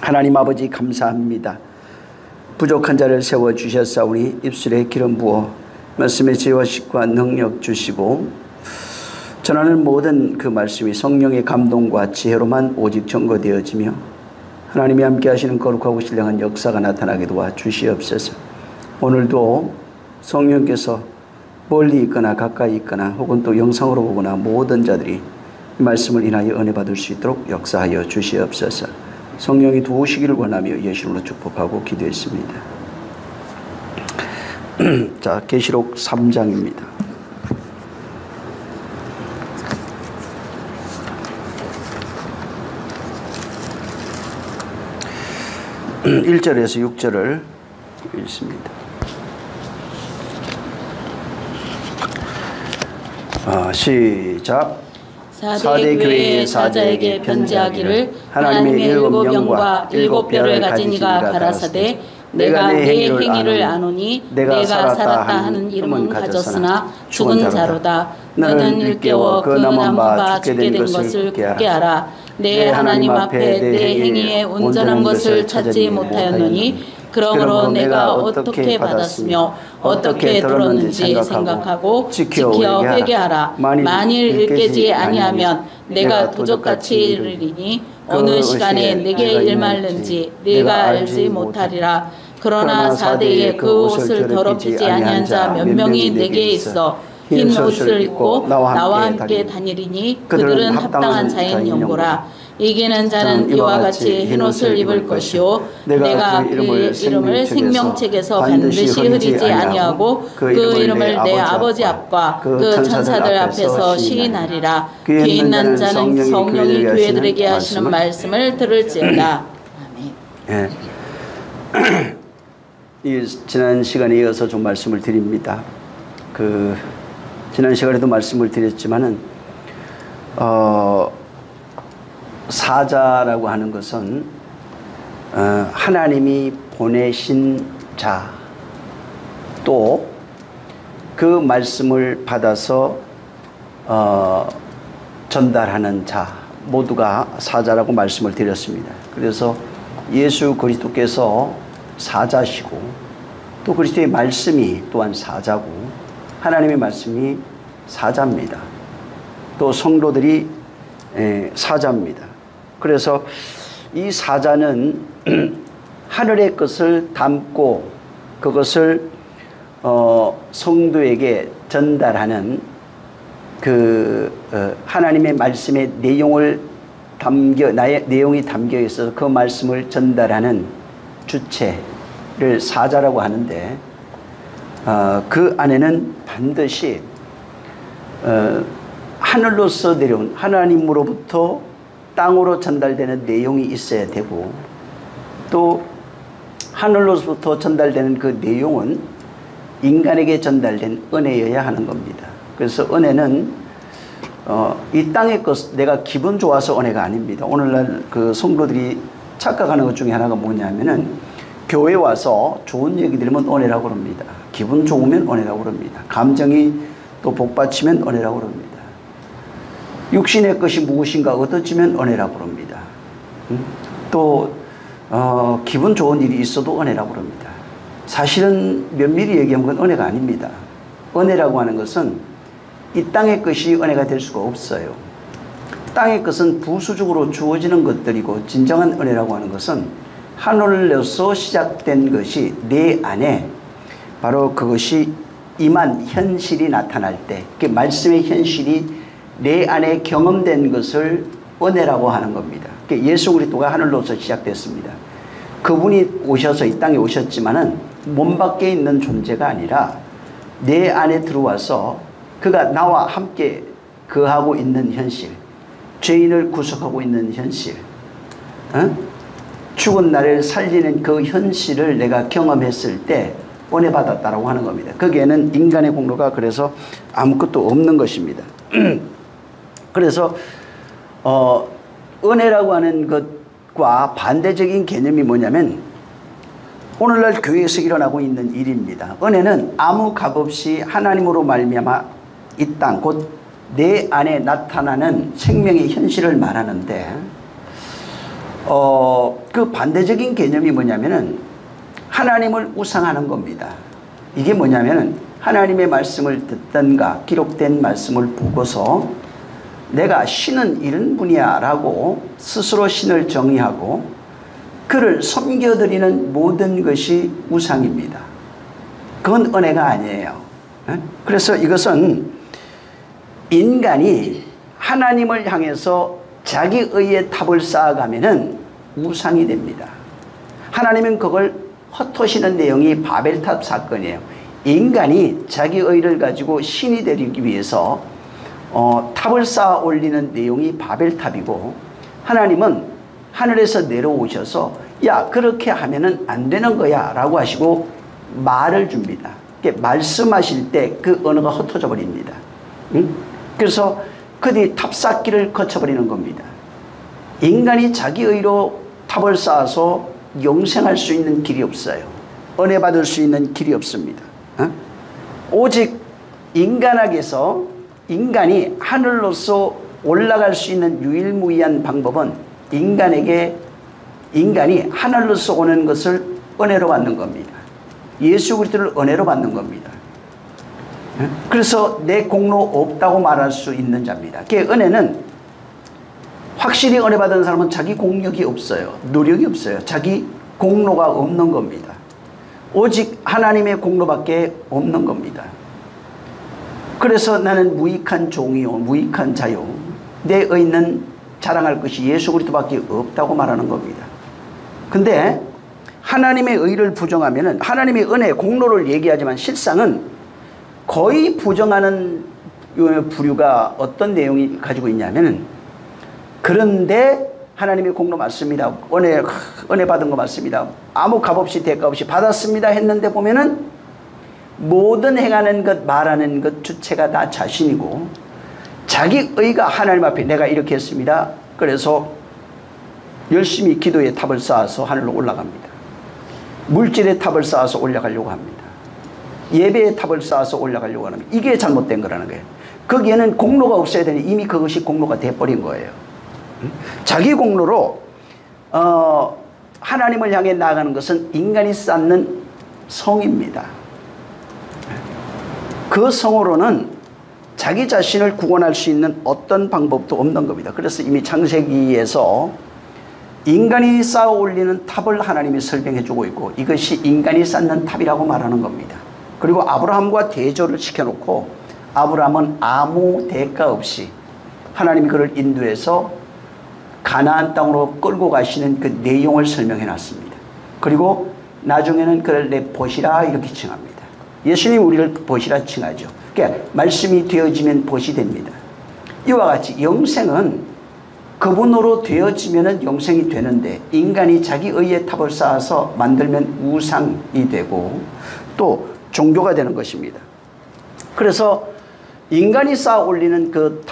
하나님 아버지 감사합니다. 부족한 자를 세워주셨사오니 입술에 기름 부어 말씀의 지혜와 능력 주시고 전하는 모든 그 말씀이 성령의 감동과 지혜로만 오직 증거되어지며 하나님이 함께 하시는 거룩하고 신령한 역사가 나타나게 도와 주시옵소서. 오늘도 성령께서 멀리 있거나 가까이 있거나 혹은 또 영상으로 보거나 모든 자들이 이 말씀을 인하여 은혜 받을 수 있도록 역사하여 주시옵소서. 성령이 도우시기를 원하며 예수님으로 축복하고 기도했습니다. 자, 계시록 3장입니다. 1절에서 6절을 읽습니다. 시작. 사대 교회의 사자에게 편지하기를 하나님의 일곱 영과 일곱 별을 가진 이가 가라사대 내가 네 행위를 아노니 내가 살았다 하는 이름은 가졌으나 죽은 자로다. 너는 일깨워 그 나무가 죽게 된 것을 굳게 알아. 내 하나님 앞에 내 행위에 온전한 것을 찾지 못하였노니 그러므로 내가 어떻게 받았으며 어떻게 들었는지 생각하고 지켜 회개하라. 만일 일깨지 아니하면 내가 도적같이 이르리니 어느 시간에 내게 일말는지 네가 알지 못하리라. 그러나 사대에 그 옷을 더럽히지 아니한 자 몇 명이 내게 있어 흰 옷을 입고 나와 함께 다니리니 그들은 합당한 자인 연고라. 이기는 자는 이와 같이 흰 옷을 입을 것이요 내가 그 이름을 생명책에서 반드시 흐리지 아니하고 그 이름을 내 아버지 앞과 그 천사들 앞에서 시인하리라. 귀 있는 자는 성령이 교회들에게 하시는 말씀을 들을지어다. 아멘. 지난 시간에 이어서 좀 말씀을 드립니다. 지난 시간에도 말씀을 드렸지만은 사자라고 하는 것은 하나님이 보내신 자, 또 그 말씀을 받아서 전달하는 자 모두가 사자라고 말씀을 드렸습니다. 그래서 예수 그리스도께서 사자시고 또 그리스도의 말씀이 또한 사자고 하나님의 말씀이 사자입니다. 또 성도들이 사자입니다. 그래서 이 사자는 하늘의 것을 담고 그것을 성도에게 전달하는 하나님의 말씀의 내용이 담겨 있어서 그 말씀을 전달하는 주체를 사자라고 하는데 그 안에는 반드시 하늘로서 내려온 하나님으로부터 땅으로 전달되는 내용이 있어야 되고 또 하늘로부터 전달되는 그 내용은 인간에게 전달된 은혜여야 하는 겁니다. 그래서 은혜는 이 땅의 것 내가 기분 좋아서 은혜가 아닙니다. 오늘날 그 성도들이 착각하는 것 중에 하나가 뭐냐면은 교회 와서 좋은 얘기 들으면 은혜라고 그럽니다. 기분 좋으면 은혜라고 그럽니다. 감정이 또 복받치면 은혜라고 그럽니다. 육신의 것이 무엇인가 얻어지면 은혜라고 그럽니다. 또 기분 좋은 일이 있어도 은혜라고 그럽니다. 사실은 면밀히 얘기하면 그건 은혜가 아닙니다. 은혜라고 하는 것은 이 땅의 것이 은혜가 될 수가 없어요. 땅의 것은 부수적으로 주어지는 것들이고 진정한 은혜라고 하는 것은 하늘로서 시작된 것이 내 안에 바로 그것이 임한 현실이 나타날 때 그 말씀의 현실이 내 안에 경험된 것을 은혜라고 하는 겁니다. 예수 그리스도가 하늘로서 시작됐습니다. 그분이 오셔서 이 땅에 오셨지만은 몸 밖에 있는 존재가 아니라 내 안에 들어와서 그가 나와 함께 거하고 있는 현실, 죄인을 구속하고 있는 현실, 죽은 나를 살리는 그 현실을 내가 경험했을 때 은혜 받았다라고 하는 겁니다. 거기에는 인간의 공로가 그래서 아무것도 없는 것입니다. 그래서 은혜라고 하는 것과 반대적인 개념이 뭐냐면 오늘날 교회에서 일어나고 있는 일입니다. 은혜는 아무 값 없이 하나님으로 말미암아 이 땅 곧 내 안에 나타나는 생명의 현실을 말하는데 그 그 반대적인 개념이 뭐냐면은 하나님을 우상하는 겁니다. 이게 뭐냐면은 하나님의 말씀을 듣던가 기록된 말씀을 보고서 내가 신은 이런 분이야 라고 스스로 신을 정의하고 그를 섬겨드리는 모든 것이 우상입니다. 그건 은혜가 아니에요. 그래서 이것은 인간이 하나님을 향해서 자기의 탑을 쌓아가면은 우상이 됩니다. 하나님은 그걸 헛토시는 내용이 바벨탑 사건이에요. 인간이 자기의를 가지고 신이 되기 위해서 탑을 쌓아 올리는 내용이 바벨탑이고, 하나님은 하늘에서 내려오셔서 야 그렇게 하면은 안 되는 거야 라고 하시고 말을 줍니다. 말씀하실 때 그 언어가 흩어져 버립니다. 그래서 그들이 탑 쌓기를 거쳐버리는 겁니다. 인간이 자기의로 탑을 쌓아서 영생할 수 있는 길이 없어요. 은혜 받을 수 있는 길이 없습니다. 오직 인간에게서 인간이 하늘로서 올라갈 수 있는 유일무이한 방법은 인간이 하늘로서 오는 것을 은혜로 받는 겁니다. 예수 그리스도를 은혜로 받는 겁니다. 그래서 내 공로 없다고 말할 수 있는 자입니다. 그 은혜는 확실히 은혜 받은 사람은 자기 공력이 없어요. 노력이 없어요. 자기 공로가 없는 겁니다. 오직 하나님의 공로밖에 없는 겁니다. 그래서 나는 무익한 종이요 무익한 자요 내 의는 자랑할 것이 예수 그리스도밖에 없다고 말하는 겁니다. 근데 하나님의 의를 부정하면은 하나님의 은혜 공로를 얘기하지만 실상은 거의 부정하는 부류가 어떤 내용이 가지고 있냐면은, 그런데 하나님의 공로 맞습니다. 은혜 받은 거 맞습니다. 아무 값없이 대가 없이 받았습니다 했는데 보면은 모든 행하는 것 말하는 것 주체가 다 자신이고, 자기 의가 하나님 앞에 내가 이렇게 했습니다. 그래서 열심히 기도의 탑을 쌓아서 하늘로 올라갑니다. 물질의 탑을 쌓아서 올라가려고 합니다. 예배의 탑을 쌓아서 올라가려고 합니다. 이게 잘못된 거라는 거예요. 거기에는 공로가 없어야 되니 이미 그것이 공로가 돼버린 거예요. 자기 공로로 하나님을 향해 나아가는 것은 인간이 쌓는 성입니다. 그 성으로는 자기 자신을 구원할 수 있는 어떤 방법도 없는 겁니다. 그래서 이미 창세기에서 인간이 쌓아 올리는 탑을 하나님이 설명해 주고 있고, 이것이 인간이 쌓는 탑이라고 말하는 겁니다. 그리고 아브라함과 대조를 시켜놓고 아브라함은 아무 대가 없이 하나님이 그를 인도해서 가나안 땅으로 끌고 가시는 그 내용을 설명해 놨습니다. 그리고 나중에는 그를 내 벗이라 이렇게 칭합니다. 예수님 우리를 벗이라 칭하죠. 그러니까 말씀이 되어지면 벗이 됩니다. 이와 같이 영생은 그분으로 되어지면 영생이 되는데, 인간이 자기 의의 탑을 쌓아서 만들면 우상이 되고 또 종교가 되는 것입니다. 그래서 인간이 쌓아 올리는 그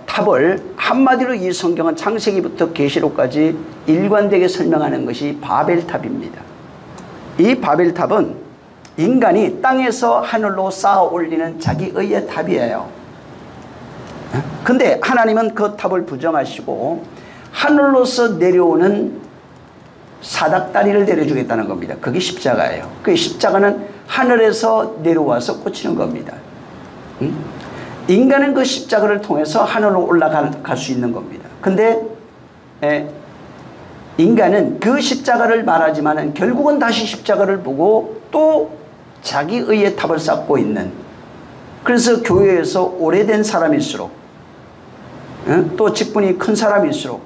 탑을 한마디로 이 성경은 창세기부터 계시록까지 일관되게 설명하는 것이 바벨탑입니다. 이 바벨탑은 인간이 땅에서 하늘로 쌓아 올리는 자기 의의 탑이에요. 근데 하나님은 그 탑을 부정하시고 하늘로서 내려오는 사닥다리를 내려주겠다는 겁니다. 그게 십자가예요. 그 십자가는 하늘에서 내려와서 꽂히는 겁니다. 인간은 그 십자가를 통해서 하늘로 올라갈 수 있는 겁니다. 근데 인간은 그 십자가를 말하지만 결국은 다시 십자가를 보고 또 자기 의의 탑을 쌓고 있는, 그래서 교회에서 오래된 사람일수록 또 직분이 큰 사람일수록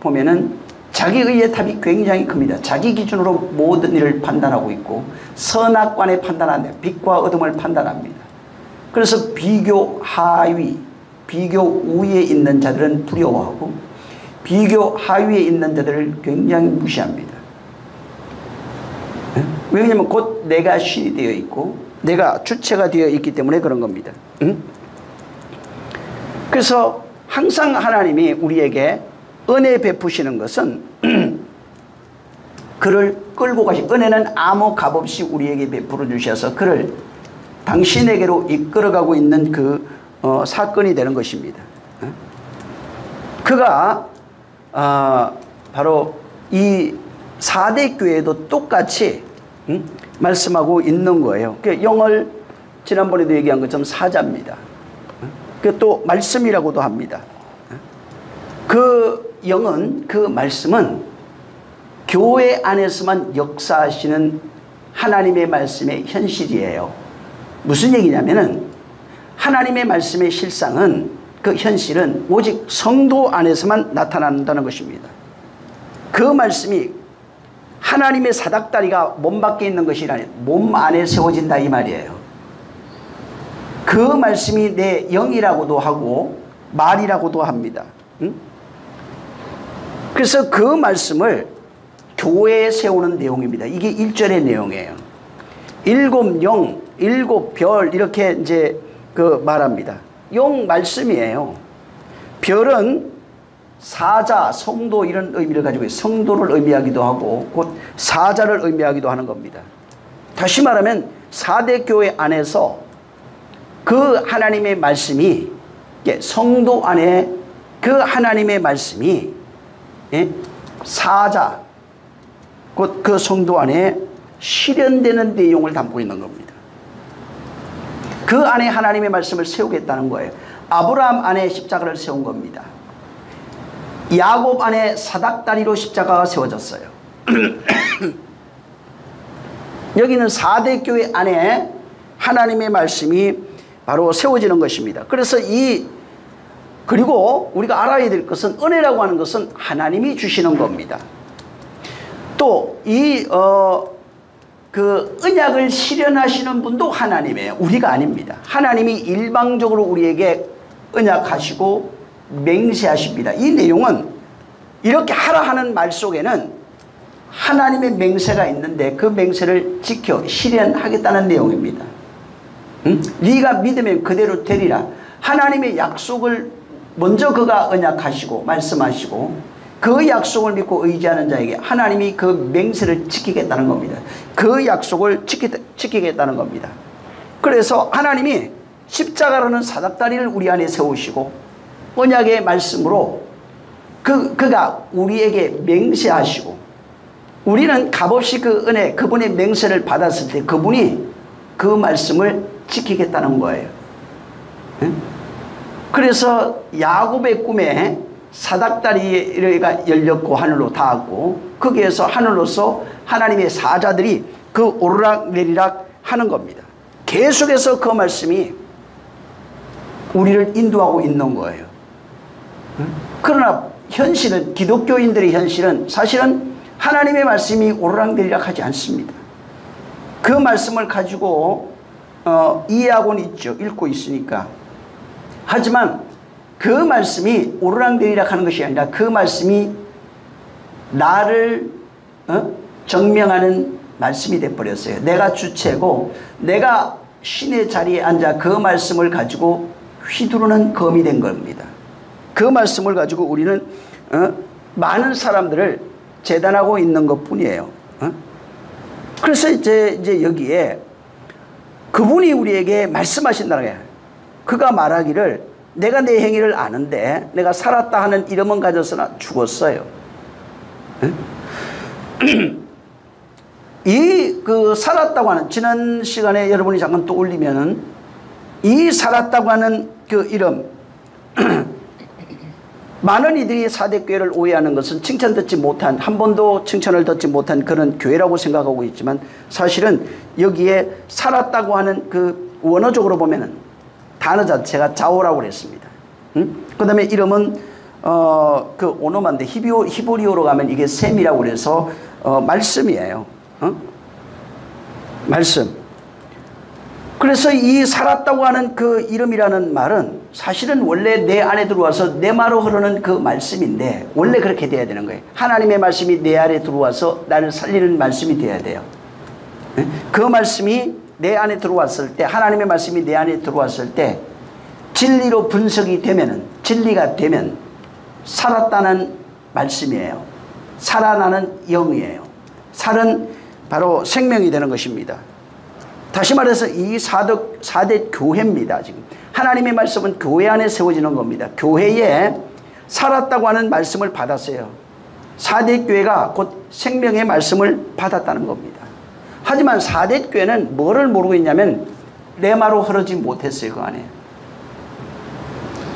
보면은 자기 의의 탑이 굉장히 큽니다. 자기 기준으로 모든 일을 판단하고 있고 선악관에 판단합니다. 빛과 어둠을 판단합니다. 그래서 비교 하위, 비교 우위에 있는 자들은 두려워하고 비교 하위에 있는 자들을 굉장히 무시합니다. 왜냐하면 곧 내가 신이 되어 있고 내가 주체가 되어 있기 때문에 그런 겁니다. 그래서 항상 하나님이 우리에게 은혜 베푸시는 것은 그를 끌고 은혜는 아무 값없이 우리에게 베풀어 주셔서 그를 당신에게로 이끌어가고 있는 그 사건이 되는 것입니다. 그가 바로 이 4대 교회도 똑같이 말씀하고 있는 거예요. 그 영을 지난번에도 얘기한 것처럼 사자입니다. 그 또 말씀이라고도 합니다. 그 영은, 그 말씀은 교회 안에서만 역사하시는 하나님의 말씀의 현실이에요. 무슨 얘기냐면은 하나님의 말씀의 실상은, 그 현실은 오직 성도 안에서만 나타난다는 것입니다. 그 말씀이 하나님의 사닥다리가 몸 밖에 있는 것이 아니라 몸 안에 세워진다 이 말이에요. 그 말씀이 내 영이라고도 하고 말이라고도 합니다. 그래서 그 말씀을 교회에 세우는 내용입니다. 이게 1절의 내용이에요. 7영, 7별 이렇게 이제 그 말합니다. 영 말씀이에요. 별은 사자, 성도 이런 의미를 가지고 있어요. 성도를 의미하기도 하고 곧 사자를 의미하기도 하는 겁니다. 다시 말하면 4대 교회 안에서 그 하나님의 말씀이, 성도 안에 그 하나님의 말씀이 사자, 곧 그 성도 안에 실현되는 내용을 담고 있는 겁니다. 그 안에 하나님의 말씀을 세우겠다는 거예요. 아브라함 안에 십자가를 세운 겁니다. 야곱 안에 사닥다리로 십자가가 세워졌어요. 여기는 4대 교회 안에 하나님의 말씀이 바로 세워지는 것입니다. 그래서 그리고 우리가 알아야 될 것은, 은혜라고 하는 것은 하나님이 주시는 겁니다. 또 그 언약을 실현하시는 분도 하나님이에요. 우리가 아닙니다. 하나님이 일방적으로 우리에게 언약하시고 맹세하십니다. 이 내용은 이렇게 하라 하는 말 속에는 하나님의 맹세가 있는데 그 맹세를 지켜 실현하겠다는 내용입니다. 네가 믿으면 그대로 되리라. 하나님의 약속을 먼저 그가 언약하시고 말씀하시고 그 약속을 믿고 의지하는 자에게 하나님이 그 맹세를 지키겠다는 겁니다. 그 약속을 지키겠다는 겁니다. 그래서 하나님이 십자가라는 사닥다리를 우리 안에 세우시고 언약의 말씀으로 그가 우리에게 맹세하시고 우리는 값없이 그 은혜, 그분의 맹세를 받았을 때 그분이 그 말씀을 지키겠다는 거예요. 그래서 야곱의 꿈에 사닥다리가 열렸고 하늘로 닿았고 거기에서 하늘로서 하나님의 사자들이 그 오르락 내리락 하는 겁니다. 계속해서 그 말씀이 우리를 인도하고 있는 거예요. 그러나 현실은, 기독교인들의 현실은 사실은 하나님의 말씀이 오르락내리락 하지 않습니다. 그 말씀을 가지고 이해하고는 있죠. 읽고 있으니까. 하지만 그 말씀이 오르락내리락 하는 것이 아니라 그 말씀이 나를 정명하는 말씀이 돼버렸어요. 내가 주체고 내가 신의 자리에 앉아 그 말씀을 가지고 휘두르는 검이 된 겁니다. 그 말씀을 가지고 우리는 많은 사람들을 재단하고 있는 것 뿐이에요. 그래서 이제 여기에 그분이 우리에게 말씀하신다는 거예요. 그가 말하기를 내가 내 행위를 아는데 내가 살았다 하는 이름은 가졌으나 죽었어요. 그 살았다고 하는, 지난 시간에 여러분이 잠깐 떠올리면은 이 살았다고 하는 그 이름 많은 이들이 4대 교회를 오해하는 것은 칭찬듣지 못한, 한 번도 칭찬을 듣지 못한 그런 교회라고 생각하고 있지만 사실은 여기에 살았다고 하는 그 원어적으로 보면은 단어 자체가 자오라고 그랬습니다. 그 다음에 이름은 그 오노마인데 히브리어로 가면 이게 셈이라고 그래서 말씀이에요. 말씀. 그래서 이 살았다고 하는 그 이름이라는 말은 사실은 원래 내 안에 들어와서 내 말로 흐르는 그 말씀인데 원래 그렇게 돼야 되는 거예요. 하나님의 말씀이 내 안에 들어와서 나를 살리는 말씀이 돼야 돼요. 그 말씀이 내 안에 들어왔을 때, 하나님의 말씀이 내 안에 들어왔을 때 진리로 분석이 되면은, 진리가 되면 살았다는 말씀이에요. 살아나는 영이에요. 살은 바로 생명이 되는 것입니다. 다시 말해서 이 4대 교회입니다. 지금 하나님의 말씀은 교회 안에 세워지는 겁니다. 교회에 살았다고 하는 말씀을 받았어요. 사대교회가 곧 생명의 말씀을 받았다는 겁니다. 하지만 사대교회는 뭐를 모르고 있냐면 레마로 흐르지 못했어요. 그 안에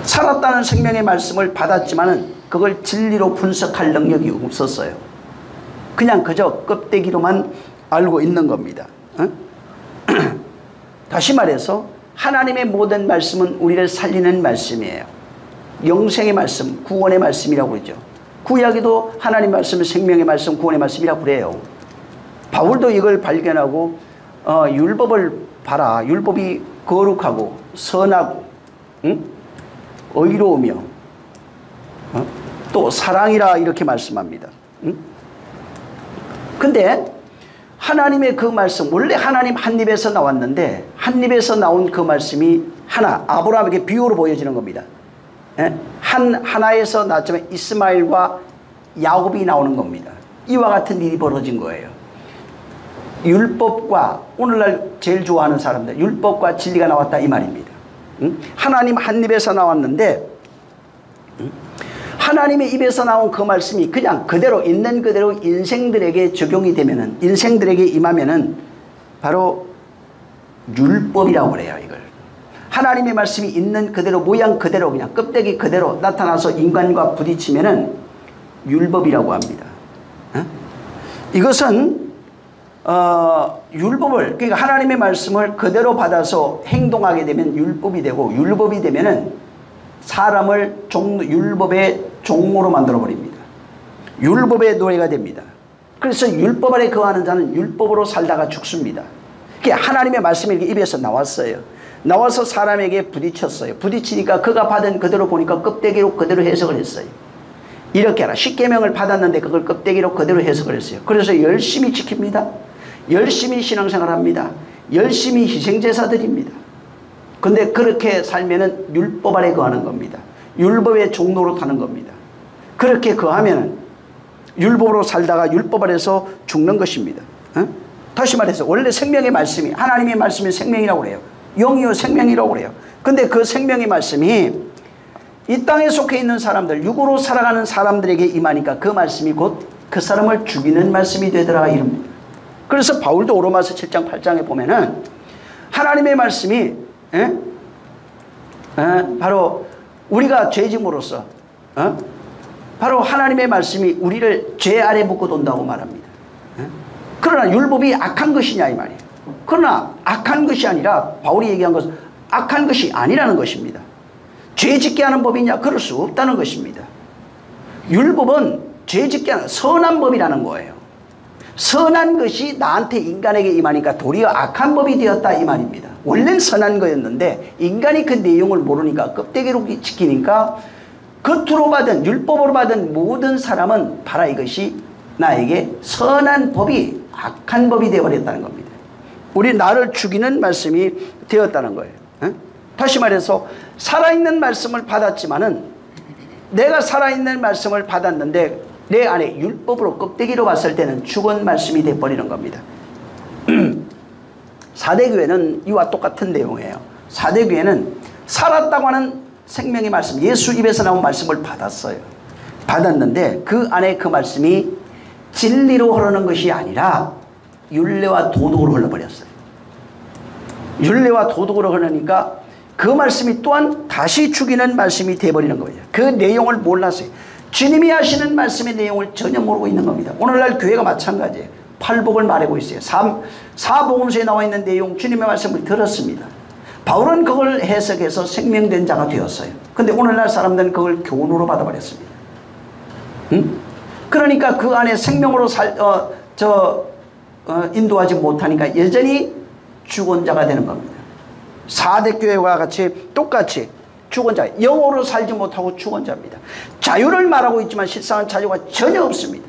살았다는 생명의 말씀을 받았지만은 그걸 진리로 분석할 능력이 없었어요. 그냥 그저 껍데기로만 알고 있는 겁니다. 다시 말해서 하나님의 모든 말씀은 우리를 살리는 말씀이에요. 영생의 말씀, 구원의 말씀이라고 그러죠. 구약에도 하나님 말씀은 생명의 말씀, 구원의 말씀이라고 그래요. 바울도 이걸 발견하고 율법을 봐라. 율법이 거룩하고 선하고 의로우며 또 사랑이라 이렇게 말씀합니다. 근데 하나님의 그 말씀, 원래 하나님 한 입에서 나왔는데 한 입에서 나온 그 말씀이 하나, 아브라함에게 비유로 보여지는 겁니다. 하나에서 나왔지만 이스마엘과 야곱이 나오는 겁니다. 이와 같은 일이 벌어진 거예요. 율법과, 오늘날 제일 좋아하는 사람들, 율법과 진리가 나왔다 이 말입니다. 하나님 한 입에서 나왔는데 하나님의 입에서 나온 그 말씀이 그냥 그대로 있는 그대로 인생들에게 적용이 되면은, 인생들에게 임하면은 바로 율법이라고 그래요. 이걸 하나님의 말씀이 있는 그대로 모양 그대로 그냥 껍데기 그대로 나타나서 인간과 부딪히면은 율법이라고 합니다. 이것은 율법을, 그러니까 하나님의 말씀을 그대로 받아서 행동하게 되면 율법이 되고, 율법이 되면은 사람을 율법의 종으로 만들어 버립니다. 율법의 노예가 됩니다. 그래서 율법 아래 거하는 자는 율법으로 살다가 죽습니다. 하나님의 말씀이 이렇게 입에서 나왔어요. 나와서 사람에게 부딪혔어요. 부딪히니까 그가 받은 그대로 보니까 껍데기로 그대로 해석을 했어요. 이렇게 하라. 십계명을 받았는데 그걸 껍데기로 그대로 해석을 했어요. 그래서 열심히 지킵니다. 열심히 신앙생활합니다. 열심히 희생제사 드립니다. 근데 그렇게 살면은 율법 아래 거하는 겁니다. 율법의 종로로 타는 겁니다. 그렇게 거하면은 율법으로 살다가 율법 아래서 죽는 것입니다. 다시 말해서 원래 생명의 말씀이, 하나님의 말씀이 생명이라고 그래요. 영이요 생명이라고 그래요. 근데 그 생명의 말씀이 이 땅에 속해 있는 사람들, 육으로 살아가는 사람들에게 임하니까 그 말씀이 곧 그 사람을 죽이는 말씀이 되더라 이럽니다. 그래서 바울도 로마서 7장 8장에 보면은 하나님의 말씀이 바로 우리가 죄짐으로써 바로 하나님의 말씀이 우리를 죄 아래 묶어둔다고 말합니다. 그러나 율법이 악한 것이냐 이 말이에요. 그러나 악한 것이 아니라 바울이 얘기한 것은 악한 것이 아니라는 것입니다. 죄 짓게 하는 법이냐? 그럴 수 없다는 것입니다. 율법은 죄 짓게 하는 선한 법이라는 거예요. 선한 것이 나한테 인간에게 임하니까 도리어 악한 법이 되었다 이 말입니다. 원래는 선한 거였는데 인간이 그 내용을 모르니까 껍데기로 지키니까 겉으로 받은 율법으로 받은 모든 사람은 봐라 이것이 나에게 선한 법이 악한 법이 되어버렸다는 겁니다. 우리 나를 죽이는 말씀이 되었다는 거예요. 다시 말해서 살아있는 말씀을 받았지만은 내가 살아있는 말씀을 받았는데 내 안에 율법으로 껍데기로 봤을 때는 죽은 말씀이 되어버리는 겁니다. 사대교회는 이와 똑같은 내용이에요. 사대교회는 살았다고 하는 생명의 말씀, 예수 입에서 나온 말씀을 받았어요. 받았는데 그 안에 그 말씀이 진리로 흐르는 것이 아니라 율례와 도덕으로 흘러버렸어요. 율례와 도덕으로 흐르니까 그 말씀이 또한 다시 죽이는 말씀이 되어버리는 거예요. 그 내용을 몰랐어요. 주님이 하시는 말씀의 내용을 전혀 모르고 있는 겁니다. 오늘날 교회가 마찬가지예요. 팔복을 말하고 있어요. 사복음서에 나와 있는 내용 주님의 말씀을 들었습니다. 바울은 그걸 해석해서 생명된 자가 되었어요. 근데 오늘날 사람들은 그걸 교훈으로 받아버렸습니다. 그러니까 그 안에 생명으로 인도하지 못하니까 여전히 죽은 자가 되는 겁니다. 사대교회와 같이 똑같이 죽은 자, 영으로 살지 못하고 죽은 자입니다. 자유를 말하고 있지만 실상은 자유가 전혀 없습니다.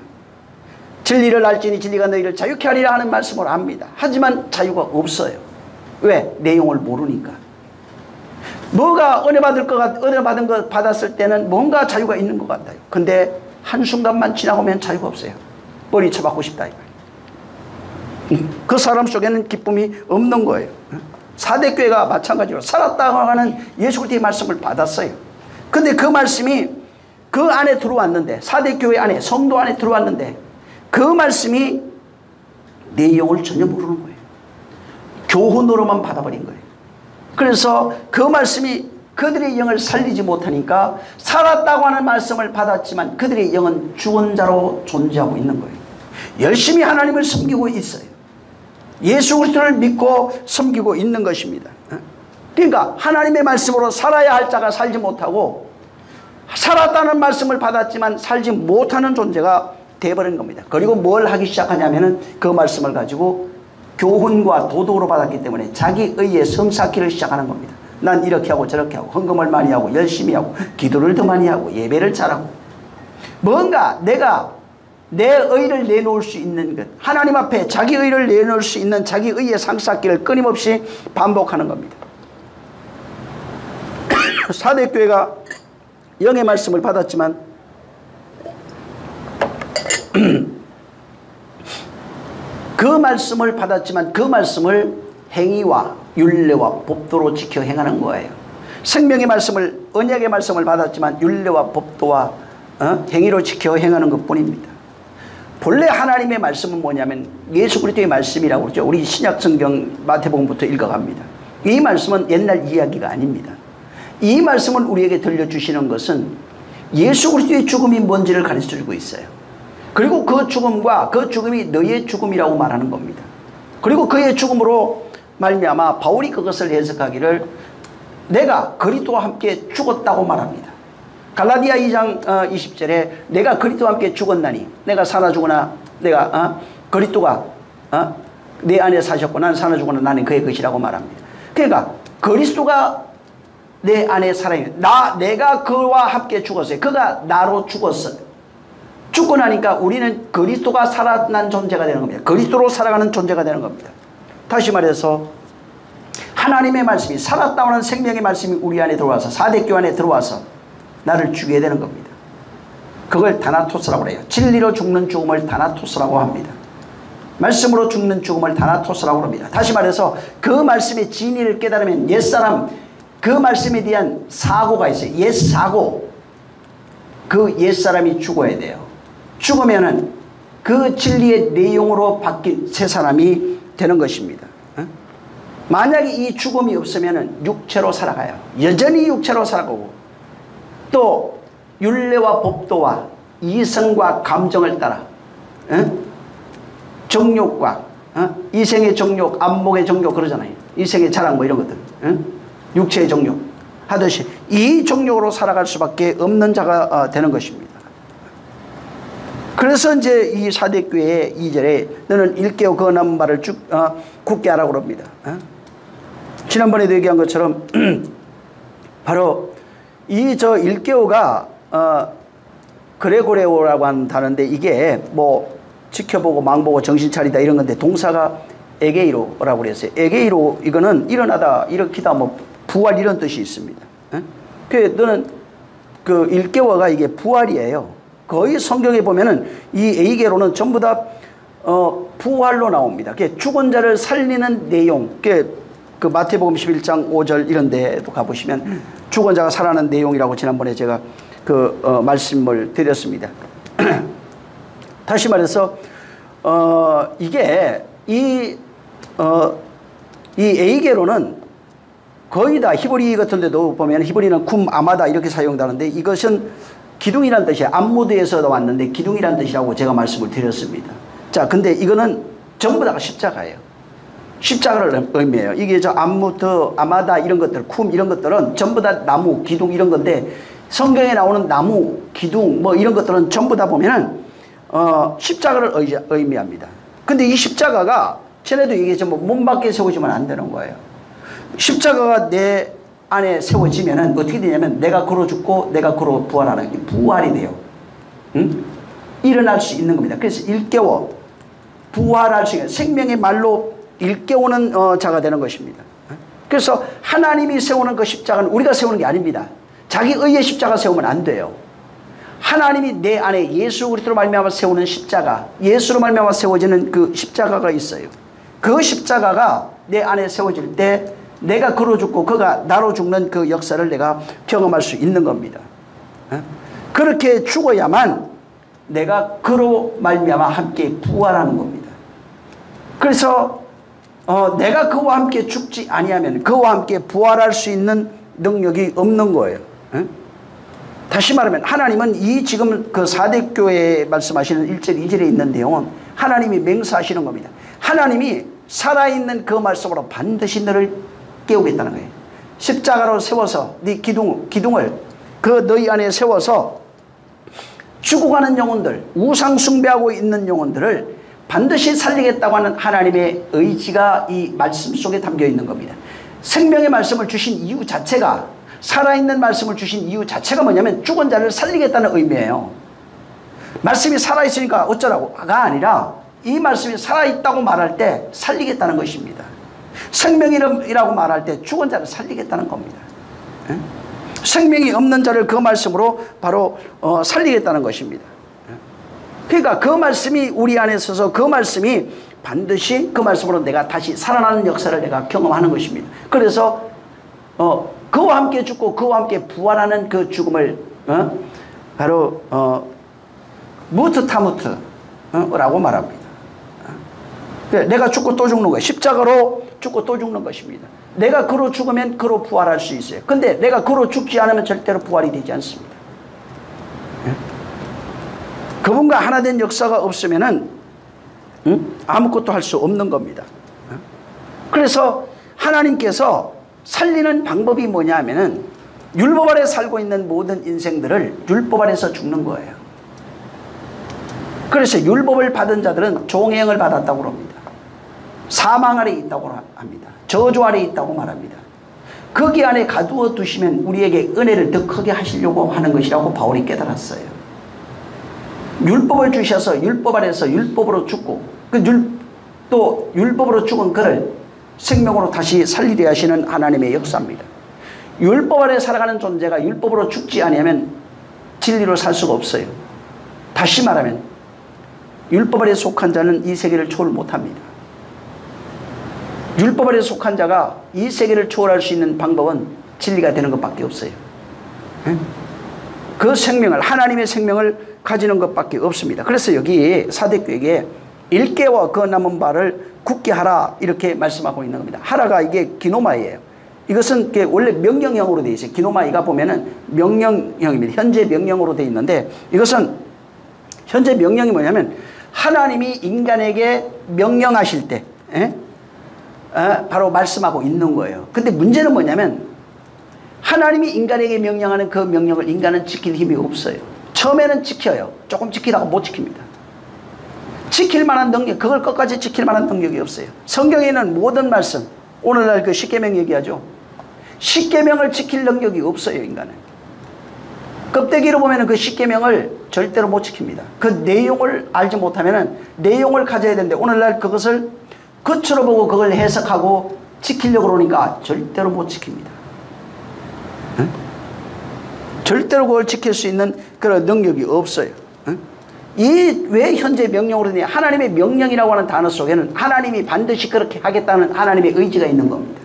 진리를 알지니 진리가 너희를 자유케 하리라 하는 말씀을 합니다. 하지만 자유가 없어요. 왜? 내용을 모르니까. 뭐가 은혜 받은 것 받았을 때는 뭔가 자유가 있는 것 같아요. 근데 한순간만 지나가면 자유가 없어요. 머리 쳐박고 싶다 이거예요. 그 사람 속에는 기쁨이 없는 거예요. 사대교회가 마찬가지로 살았다고 하는 예수 그리스도의 말씀을 받았어요. 근데 그 말씀이 그 안에 들어왔는데, 사대교회 안에, 성도 안에 들어왔는데 그 말씀이 내용을 전혀 모르는 거예요. 교훈으로만 받아버린 거예요. 그래서 그 말씀이 그들의 영을 살리지 못하니까 살았다고 하는 말씀을 받았지만 그들의 영은 죽은 자로 존재하고 있는 거예요. 열심히 하나님을 섬기고 있어요. 예수 그리스도를 믿고 섬기고 있는 것입니다. 그러니까 하나님의 말씀으로 살아야 할 자가 살지 못하고 살았다는 말씀을 받았지만 살지 못하는 존재가 되어버린 겁니다. 그리고 뭘 하기 시작하냐면은 그 말씀을 가지고 교훈과 도덕으로 받았기 때문에 자기 의에 성쌓기를 시작하는 겁니다. 난 이렇게 하고 저렇게 하고 헌금을 많이 하고 열심히 하고 기도를 더 많이 하고 예배를 잘하고 뭔가 내가 내 의를 내놓을 수 있는 것, 하나님 앞에 자기 의를 내놓을 수 있는 자기 의의 상쌓기를 끊임없이 반복하는 겁니다. 사대교회가 영의 말씀을 받았지만 그 말씀을 받았지만 그 말씀을 행위와 율례와 법도로 지켜 행하는 거예요. 생명의 말씀을, 언약의 말씀을 받았지만 율례와 법도와 행위로 지켜 행하는 것뿐입니다. 본래 하나님의 말씀은 뭐냐면 예수 그리스도의 말씀이라고 그러죠. 우리 신약 성경 마태복음부터 읽어갑니다. 이 말씀은 옛날 이야기가 아닙니다. 이 말씀을 우리에게 들려주시는 것은 예수 그리스도의 죽음이 뭔지를 가르쳐주고 있어요. 그리고 그 죽음과 그 죽음이 너의 죽음이라고 말하는 겁니다. 그리고 그의 죽음으로 말미암아 바울이 그것을 해석하기를 내가 그리스도와 함께 죽었다고 말합니다. 갈라디아 2장 20절에 내가 그리스도와 함께 죽었나니 내가 살아 죽으나 내가 그리스도가 내 안에 사셨고 나는 살아 죽으나 나는 그의 것이라고 말합니다. 그러니까 그리스도가 내 안에 살아있는 내가 그와 함께 죽었어요. 그가 나로 죽었어요. 죽고 나니까 우리는 그리스도가 살아난 존재가 되는 겁니다. 그리스도로 살아가는 존재가 되는 겁니다. 다시 말해서 하나님의 말씀이 살았다고 하는 생명의 말씀이 우리 안에 들어와서 사대교 안에 들어와서 나를 죽게 되는 겁니다. 그걸 다나토스라고 해요. 진리로 죽는 죽음을 다나토스라고 합니다. 말씀으로 죽는 죽음을 다나토스라고 합니다. 다시 말해서 그 말씀의 진리를 깨달으면 옛사람, 그 말씀에 대한 사고가 있어요. 옛사고. 그 옛사람이 죽어야 돼요. 죽으면은 그 진리의 내용으로 바뀐 새 사람이 되는 것입니다. 만약에 이 죽음이 없으면은 육체로 살아가요. 여전히 육체로 살아가고 또 율례와 법도와 이성과 감정을 따라 정욕과 이생의 정욕, 안목의 정욕 그러잖아요. 이생의 자랑 뭐 이런 것들 육체의 정욕 하듯이 이 정욕으로 살아갈 수밖에 없는 자가 되는 것입니다. 그래서 이제 이 사대교회의 2절에 너는 일깨워 그 남은 발을 굳게 하라고 그럽니다. 지난번에도 얘기한 것처럼 바로 이 일깨워가 그레고레오라고 하는 단어인데 이게 뭐 지켜보고 망보고 정신 차리다 이런 건데 동사가 에게이로라고 그랬어요. 에게이로 이거는 일어나다 일으키다 뭐 부활 이런 뜻이 있습니다. 그 너는 그 일깨워가 이게 부활이에요. 거의 성경에 보면은 이 에이게로는 전부 다 부활로 나옵니다. 죽은 자를 살리는 내용. 그 마태복음 11장 5절 이런 데도 가보시면 죽은 자가 살아나는 내용이라고 지난번에 제가 말씀을 드렸습니다. 다시 말해서 이게 이 에이게로는 거의 다 히브리 같은 데도 보면 히브리는 쿰 아마다 이렇게 사용되는데 이것은 기둥이란 뜻이에요. 암무드에서도 왔는데 기둥이란 뜻이라고 제가 말씀을 드렸습니다. 자, 근데 이거는 전부 다가 십자가예요. 십자가를 의미해요. 이게 암무드, 아마다 이런 것들, 쿰 이런 것들은 전부 다 나무, 기둥 이런 건데 성경에 나오는 나무, 기둥 뭐 이런 것들은 전부 다 보면은 십자가를 의미합니다. 근데 이 십자가가 전에도 얘기했지만 몸 밖에 세워지면 안 되는 거예요. 십자가가 내 안에 세워지면은 어떻게 되냐면 내가 걸어 죽고 내가 걸어 부활하는 게 부활이 돼요. 일어날 수 있는 겁니다. 그래서 일깨워 부활할 수 있는 생명의 말로 일깨우는 자가 되는 것입니다. 그래서 하나님이 세우는 그 십자가는 우리가 세우는 게 아닙니다. 자기 의의 십자가 세우면 안 돼요. 하나님이 내 안에 예수 그리스도로 말미암아 세우는 십자가, 예수로 말미암아 세워지는 그 십자가가 있어요. 그 십자가가 내 안에 세워질 때 내가 걸어 죽고 그가 나로 죽는 그 역사를 내가 경험할 수 있는 겁니다. 그렇게 죽어야만 내가 그로 말미암아 함께 부활하는 겁니다. 그래서 내가 그와 함께 죽지 아니하면 그와 함께 부활할 수 있는 능력이 없는 거예요. 다시 말하면 하나님은 이 지금 그 4대 교회에 말씀하시는 1절 2절에 있는 내용은 하나님이 맹세하시는 겁니다. 하나님이 살아있는 그 말씀으로 반드시 너를 깨우겠다는 거예요. 십자가로 세워서 네 기둥을 그 너희 안에 세워서 죽어가는 영혼들, 우상 숭배하고 있는 영혼들을 반드시 살리겠다고 하는 하나님의 의지가 이 말씀 속에 담겨 있는 겁니다. 생명의 말씀을 주신 이유 자체가, 살아있는 말씀을 주신 이유 자체가 뭐냐면 죽은 자를 살리겠다는 의미예요. 말씀이 살아있으니까 어쩌라고가 아니라 이 말씀이 살아있다고 말할 때 살리겠다는 것입니다. 생명이라고 말할 때 죽은 자를 살리겠다는 겁니다. 생명이 없는 자를 그 말씀으로 바로 살리겠다는 것입니다. 그러니까 그 말씀이 우리 안에 있어서 그 말씀이 반드시 그 말씀으로 내가 다시 살아나는 역사를 내가 경험하는 것입니다. 그래서 그와 함께 죽고 그와 함께 부활하는 그 죽음을 바로 무트타무트라고 말합니다. 내가 죽고 또 죽는 거예요. 십자가로 죽고 또 죽는 것입니다. 내가 그로 죽으면 그로 부활할 수 있어요. 근데 내가 그로 죽지 않으면 절대로 부활이 되지 않습니다. 그분과 하나 된 역사가 없으면은 아무것도 할 수 없는 겁니다. 그래서 하나님께서 살리는 방법이 뭐냐 하면은 율법 아래 살고 있는 모든 인생들을 율법 아래서 죽는 거예요. 그래서 율법을 받은 자들은 종행을 받았다고 합니다. 사망 아래 있다고 합니다. 저주 아래 있다고 말합니다. 거기 안에 가두어 두시면 우리에게 은혜를 더 크게 하시려고 하는 것이라고 바울이 깨달았어요. 율법을 주셔서 율법 아래서 율법으로 죽고 또 율법으로 죽은 그를 생명으로 다시 살리려 하시는 하나님의 역사입니다. 율법 아래 살아가는 존재가 율법으로 죽지 아니하면 진리로 살 수가 없어요. 다시 말하면 율법 아래 속한 자는 이 세계를 초월 못합니다. 율법 아래 속한 자가 이 세계를 초월할 수 있는 방법은 진리가 되는 것밖에 없어요. 그 생명을, 하나님의 생명을 가지는 것밖에 없습니다. 그래서 여기 사대교에게 일깨워 그 남은 바를 굳게 하라 이렇게 말씀하고 있는 겁니다. 하라가 이게 기노마이에요. 이것은 원래 명령형으로 되어 있어요. 기노마이가 보면은 명령형입니다. 현재 명령으로 되어 있는데 이것은 현재 명령이 뭐냐면 하나님이 인간에게 명령하실 때 바로 말씀하고 있는 거예요. 근데 문제는 뭐냐면 하나님이 인간에게 명령하는 그 명령을 인간은 지킬 힘이 없어요. 처음에는 지켜요. 조금 지키다가 못 지킵니다. 지킬 만한 능력, 그걸 끝까지 지킬 만한 능력이 없어요. 성경에 있는 모든 말씀, 오늘날 그 십계명 얘기하죠. 십계명을 지킬 능력이 없어요, 인간은. 껍데기로 보면 그 십계명을 절대로 못 지킵니다. 그 내용을 알지 못하면 내용을 가져야 되는데 오늘날 그것을 겉으로 보고 그걸 해석하고 지키려고 그러니까 절대로 못 지킵니다. 절대로 그걸 지킬 수 있는 그런 능력이 없어요. 이 왜 현재 명령으로 되냐? 하나님의 명령이라고 하는 단어 속에는 하나님이 반드시 그렇게 하겠다는 하나님의 의지가 있는 겁니다.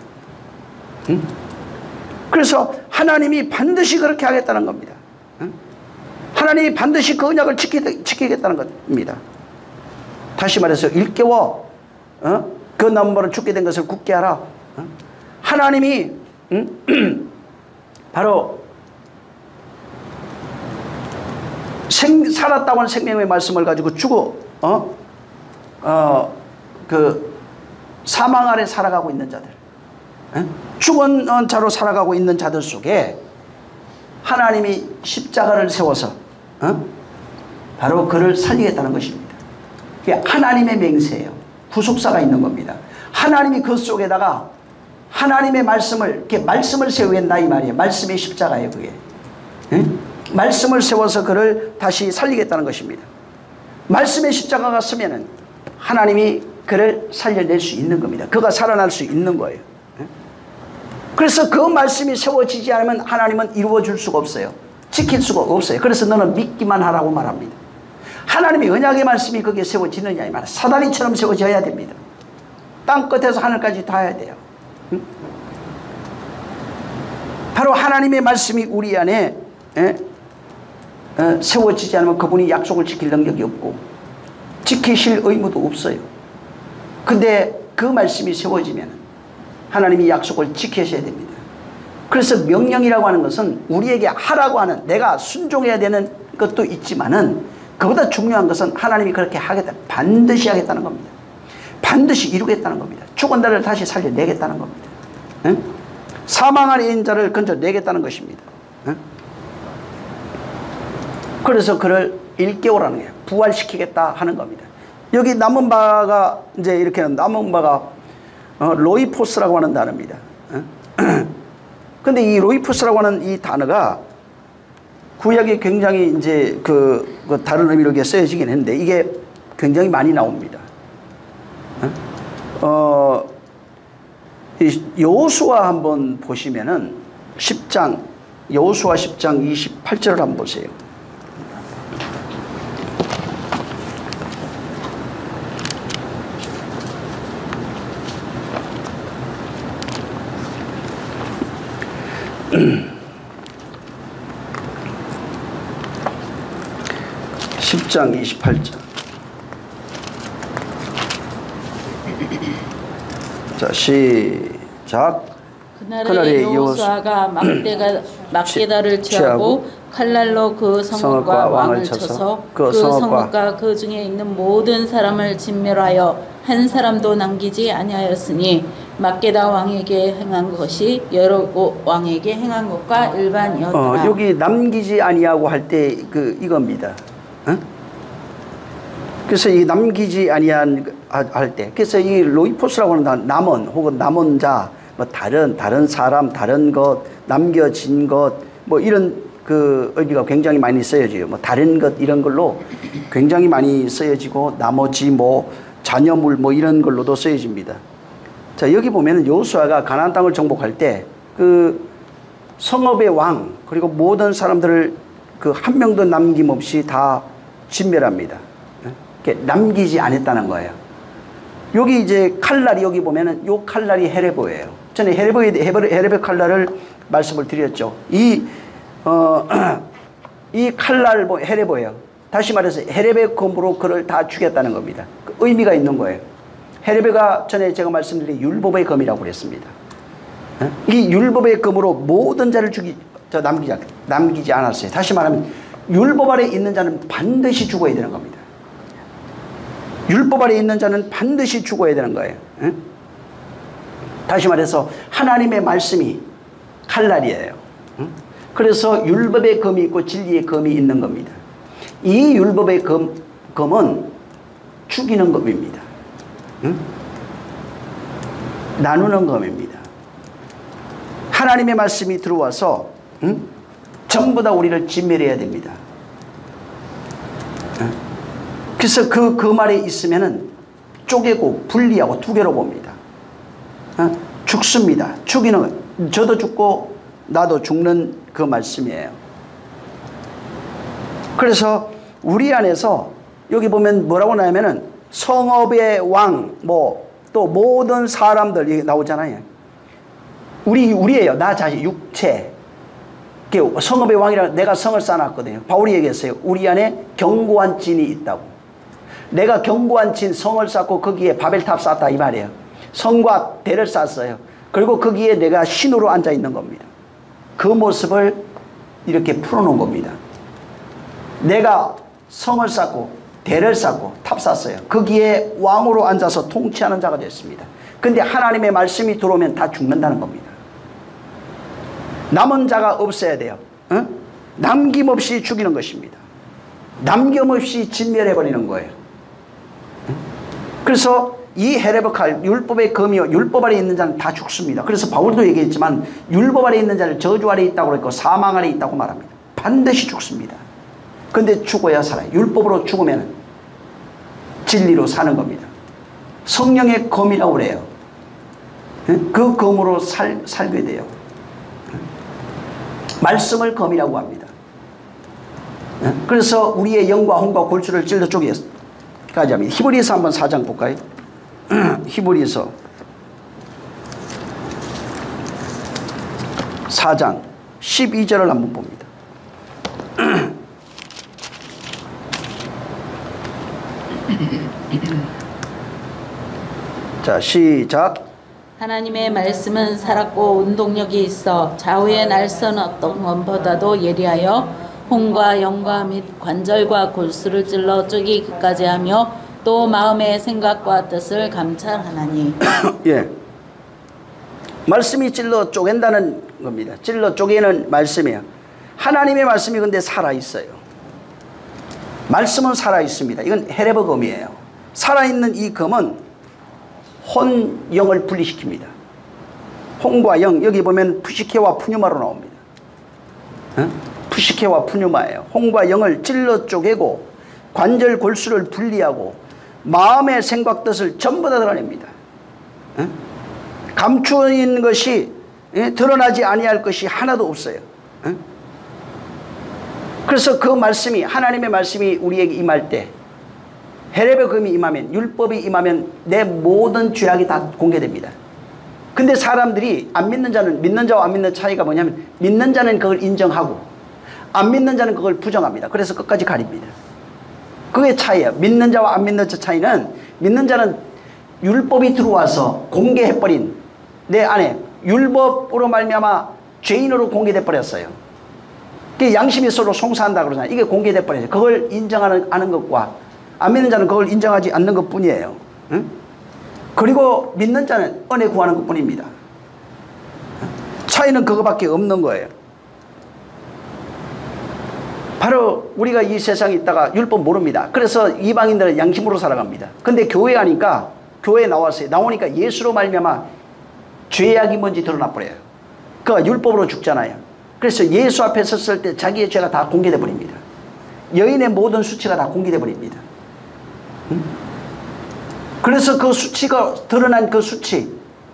그래서 하나님이 반드시 그렇게 하겠다는 겁니다. 하나님이 반드시 그 언약을 지키겠다는 겁니다. 다시 말해서 일깨워 그 남은 죽게 된 것을 굳게 하라. 하나님이 바로 살았다고 하는 생명의 말씀을 가지고 그 사망 아래 살아가고 있는 자들, 죽은 자로 살아가고 있는 자들 속에 하나님이 십자가를 세워서 바로 그를 살리겠다는 것입니다. 그게 하나님의 맹세예요. 구속사가 있는 겁니다. 하나님이 그 속에다가 하나님의 말씀을 이렇게 말씀을 세우겠다 이 말이에요. 말씀의 십자가예요, 그게. 말씀을 세워서 그를 다시 살리겠다는 것입니다. 말씀의 십자가가 쓰면은 하나님이 그를 살려낼 수 있는 겁니다. 그가 살아날 수 있는 거예요. 그래서 그 말씀이 세워지지 않으면 하나님은 이루어줄 수가 없어요. 지킬 수가 없어요. 그래서 너는 믿기만 하라고 말합니다. 하나님의 언약의 말씀이 거기에 세워지느냐 이 말이에요. 사다리처럼 세워져야 됩니다. 땅 끝에서 하늘까지 닿아야 돼요. 바로 하나님의 말씀이 우리 안에 세워지지 않으면 그분이 약속을 지킬 능력이 없고 지키실 의무도 없어요. 근데 그 말씀이 세워지면 하나님이 약속을 지키셔야 됩니다. 그래서 명령이라고 하는 것은 우리에게 하라고 하는, 내가 순종해야 되는 것도 있지만은 그보다 중요한 것은 하나님이 그렇게 하겠다, 반드시 하겠다는 겁니다. 반드시 이루겠다는 겁니다. 죽은 자를 다시 살려내겠다는 겁니다. 응? 사망 안에 있는 자를 건져내겠다는 것입니다. 응? 그래서 그를 일깨우라는 거예요. 부활시키겠다 하는 겁니다. 여기 남은 바가 이제 이렇게 남은 바가 로이포스라고 하는 단어입니다. 근데 이 로이포스라고 하는 이 단어가 구약에 굉장히 이제 그 다른 의미로 이렇게 쓰여지긴 했는데 이게 굉장히 많이 나옵니다. 여호수아 한번 보시면은 10장, 여호수아 10장 28절을 한번 보세요. (10장 28절) 자, 시작. 그날에 여호수아가 막게다를 취하고 칼날로 그 성읍과 왕을 쳐서 그 성읍과 그 중에 있는 모든 사람을 진멸하여 한 사람도 남기지 아니하였으니 막게다 왕에게 행한 것이 여러 왕에게 행한 것과 일반이었더라. 여기 남기지 아니하고 할 때 이겁니다. 그래서 이 남기지 아니한 할 때, 그래서 이 로이포스라고 하는 남은 혹은 남은 자, 뭐 다른 사람, 다른 것, 남겨진 것, 뭐 이런 의미가 굉장히 많이 쓰여져요. 뭐 다른 것 이런 걸로 굉장히 많이 쓰여지고 나머지 뭐 자녀물 뭐 이런 걸로도 쓰여집니다. 자, 여기 보면은 여호수아가 가나안 땅을 정복할 때 그 성읍의 왕 그리고 모든 사람들을 한 명도 남김없이 다 진멸합니다. 남기지 않았다는 거예요. 여기 이제 칼날이 여기 보면은 요 칼날이 헤레보예요. 전에 헤레보 칼날을 말씀을 드렸죠. 이 칼날 헤레보예요. 다시 말해서 헤레베 검으로 그를 다 죽였다는 겁니다. 의미가 있는 거예요. 헤레베가 전에 제가 말씀드린 율법의 검이라고 그랬습니다. 이 율법의 검으로 모든 자를 남기지 않았어요. 다시 말하면 율법 아래 있는 자는 반드시 죽어야 되는 겁니다. 율법 아래 있는 자는 반드시 죽어야 되는 거예요. 다시 말해서 하나님의 말씀이 칼날이에요. 그래서 율법의 검이 있고 진리의 검이 있는 겁니다. 이 율법의 검은 죽이는 검입니다. 나누는 검입니다. 하나님의 말씀이 들어와서 전부 다 우리를 진멸해야 됩니다. 그래서 그 말에 있으면은 쪼개고 분리하고 두 개로 봅니다. 죽습니다. 죽이는, 저도 죽고 나도 죽는 그 말씀이에요. 그래서 우리 안에서 여기 보면 뭐라고 나오면은 성읍의 왕, 뭐 또 모든 사람들 나오잖아요. 우리예요. 나 자신, 육체. 성읍의 왕이라 내가 성을 쌓아놨거든요. 바울이 얘기했어요. 우리 안에 견고한 진이 있다고. 내가 견고한 진, 성을 쌓고 거기에 바벨탑 쌓았다 이 말이에요. 성과 대를 쌓았어요. 그리고 거기에 내가 신으로 앉아 있는 겁니다. 그 모습을 이렇게 풀어놓은 겁니다. 내가 성을 쌓고 대를 쌓고 탑 쌓았어요. 거기에 왕으로 앉아서 통치하는 자가 됐습니다. 근데 하나님의 말씀이 들어오면 다 죽는다는 겁니다. 남은 자가 없어야 돼요. 남김없이 죽이는 것입니다. 남김없이 진멸해버리는 거예요. 그래서 이 헤레베칼, 율법의 검이요, 율법 아래 있는 자는 다 죽습니다. 그래서 바울도 얘기했지만 율법 아래 있는 자를 저주 아래 있다고 그랬고 사망 아래 있다고 말합니다. 반드시 죽습니다. 근데 죽어야 살아요. 율법으로 죽으면 진리로 사는 겁니다. 성령의 검이라고 그래요. 그 검으로 살게 돼요. 말씀을 검이라고 합니다. 그래서 우리의 영과 혼과 골수를 찔러 쪼개까지 합니다. 히브리서 한번 4장 볼까요? 히브리서 4장 12절을 한번 봅니다. 자, 시작. 하나님의 말씀은 살았고 운동력이 있어 좌우의 날선 어떤 검보다도 예리하여 혼과 영과 및 관절과 골수를 찔러 쪼개기까지 하며 또 마음의 생각과 뜻을 감찰하나니. 예. 말씀이 찔러 쪼갠다는 겁니다. 찔러 쪼개는 말씀이에요. 하나님의 말씀이 근데 살아있어요. 말씀은 살아있습니다. 이건 헤레버 검이에요. 살아있는 이 검은 혼, 영을 분리시킵니다. 혼과 영, 여기 보면 푸시케와 푸뉴마로 나옵니다. 푸시케와 푸뉴마예요. 혼과 영을 찔러 쪼개고 관절 골수를 분리하고 마음의 생각 뜻을 전부 다 드러냅니다. 감추인 것이 드러나지 아니할 것이 하나도 없어요. 그래서 그 말씀이, 하나님의 말씀이 우리에게 임할 때, 헤레베 금이 임하면, 율법이 임하면 내 모든 죄악이 다 공개됩니다. 근데 사람들이 안 믿는 자는, 믿는 자와 안 믿는 차이가 뭐냐면, 믿는 자는 그걸 인정하고 안 믿는 자는 그걸 부정합니다. 그래서 끝까지 가립니다. 그게 차이예요. 믿는 자와 안 믿는 자 차이는, 믿는 자는 율법이 들어와서 공개해버린 내 안에 율법으로 말미암아 죄인으로 공개돼 버렸어요. 양심이 서로 송사한다 그러잖아요. 이게 공개돼 버려요. 그걸 인정하는 것과 안 믿는 자는 그걸 인정하지 않는 것 뿐이에요. 응? 그리고 믿는 자는 은혜 구하는 것 뿐입니다. 차이는 그거밖에 없는 거예요. 바로 우리가 이 세상에 있다가 율법 모릅니다. 그래서 이방인들은 양심으로 살아갑니다. 근데 교회 가니까, 교회에 나왔어요. 나오니까 예수로 말미암아 죄악이 뭔지 드러나 버려요. 그가 율법으로 죽잖아요. 그래서 예수 앞에 섰을 때 자기의 죄가 다 공개돼 버립니다. 여인의 모든 수치가 다 공개돼 버립니다. 그래서 그 수치가 드러난 그 수치,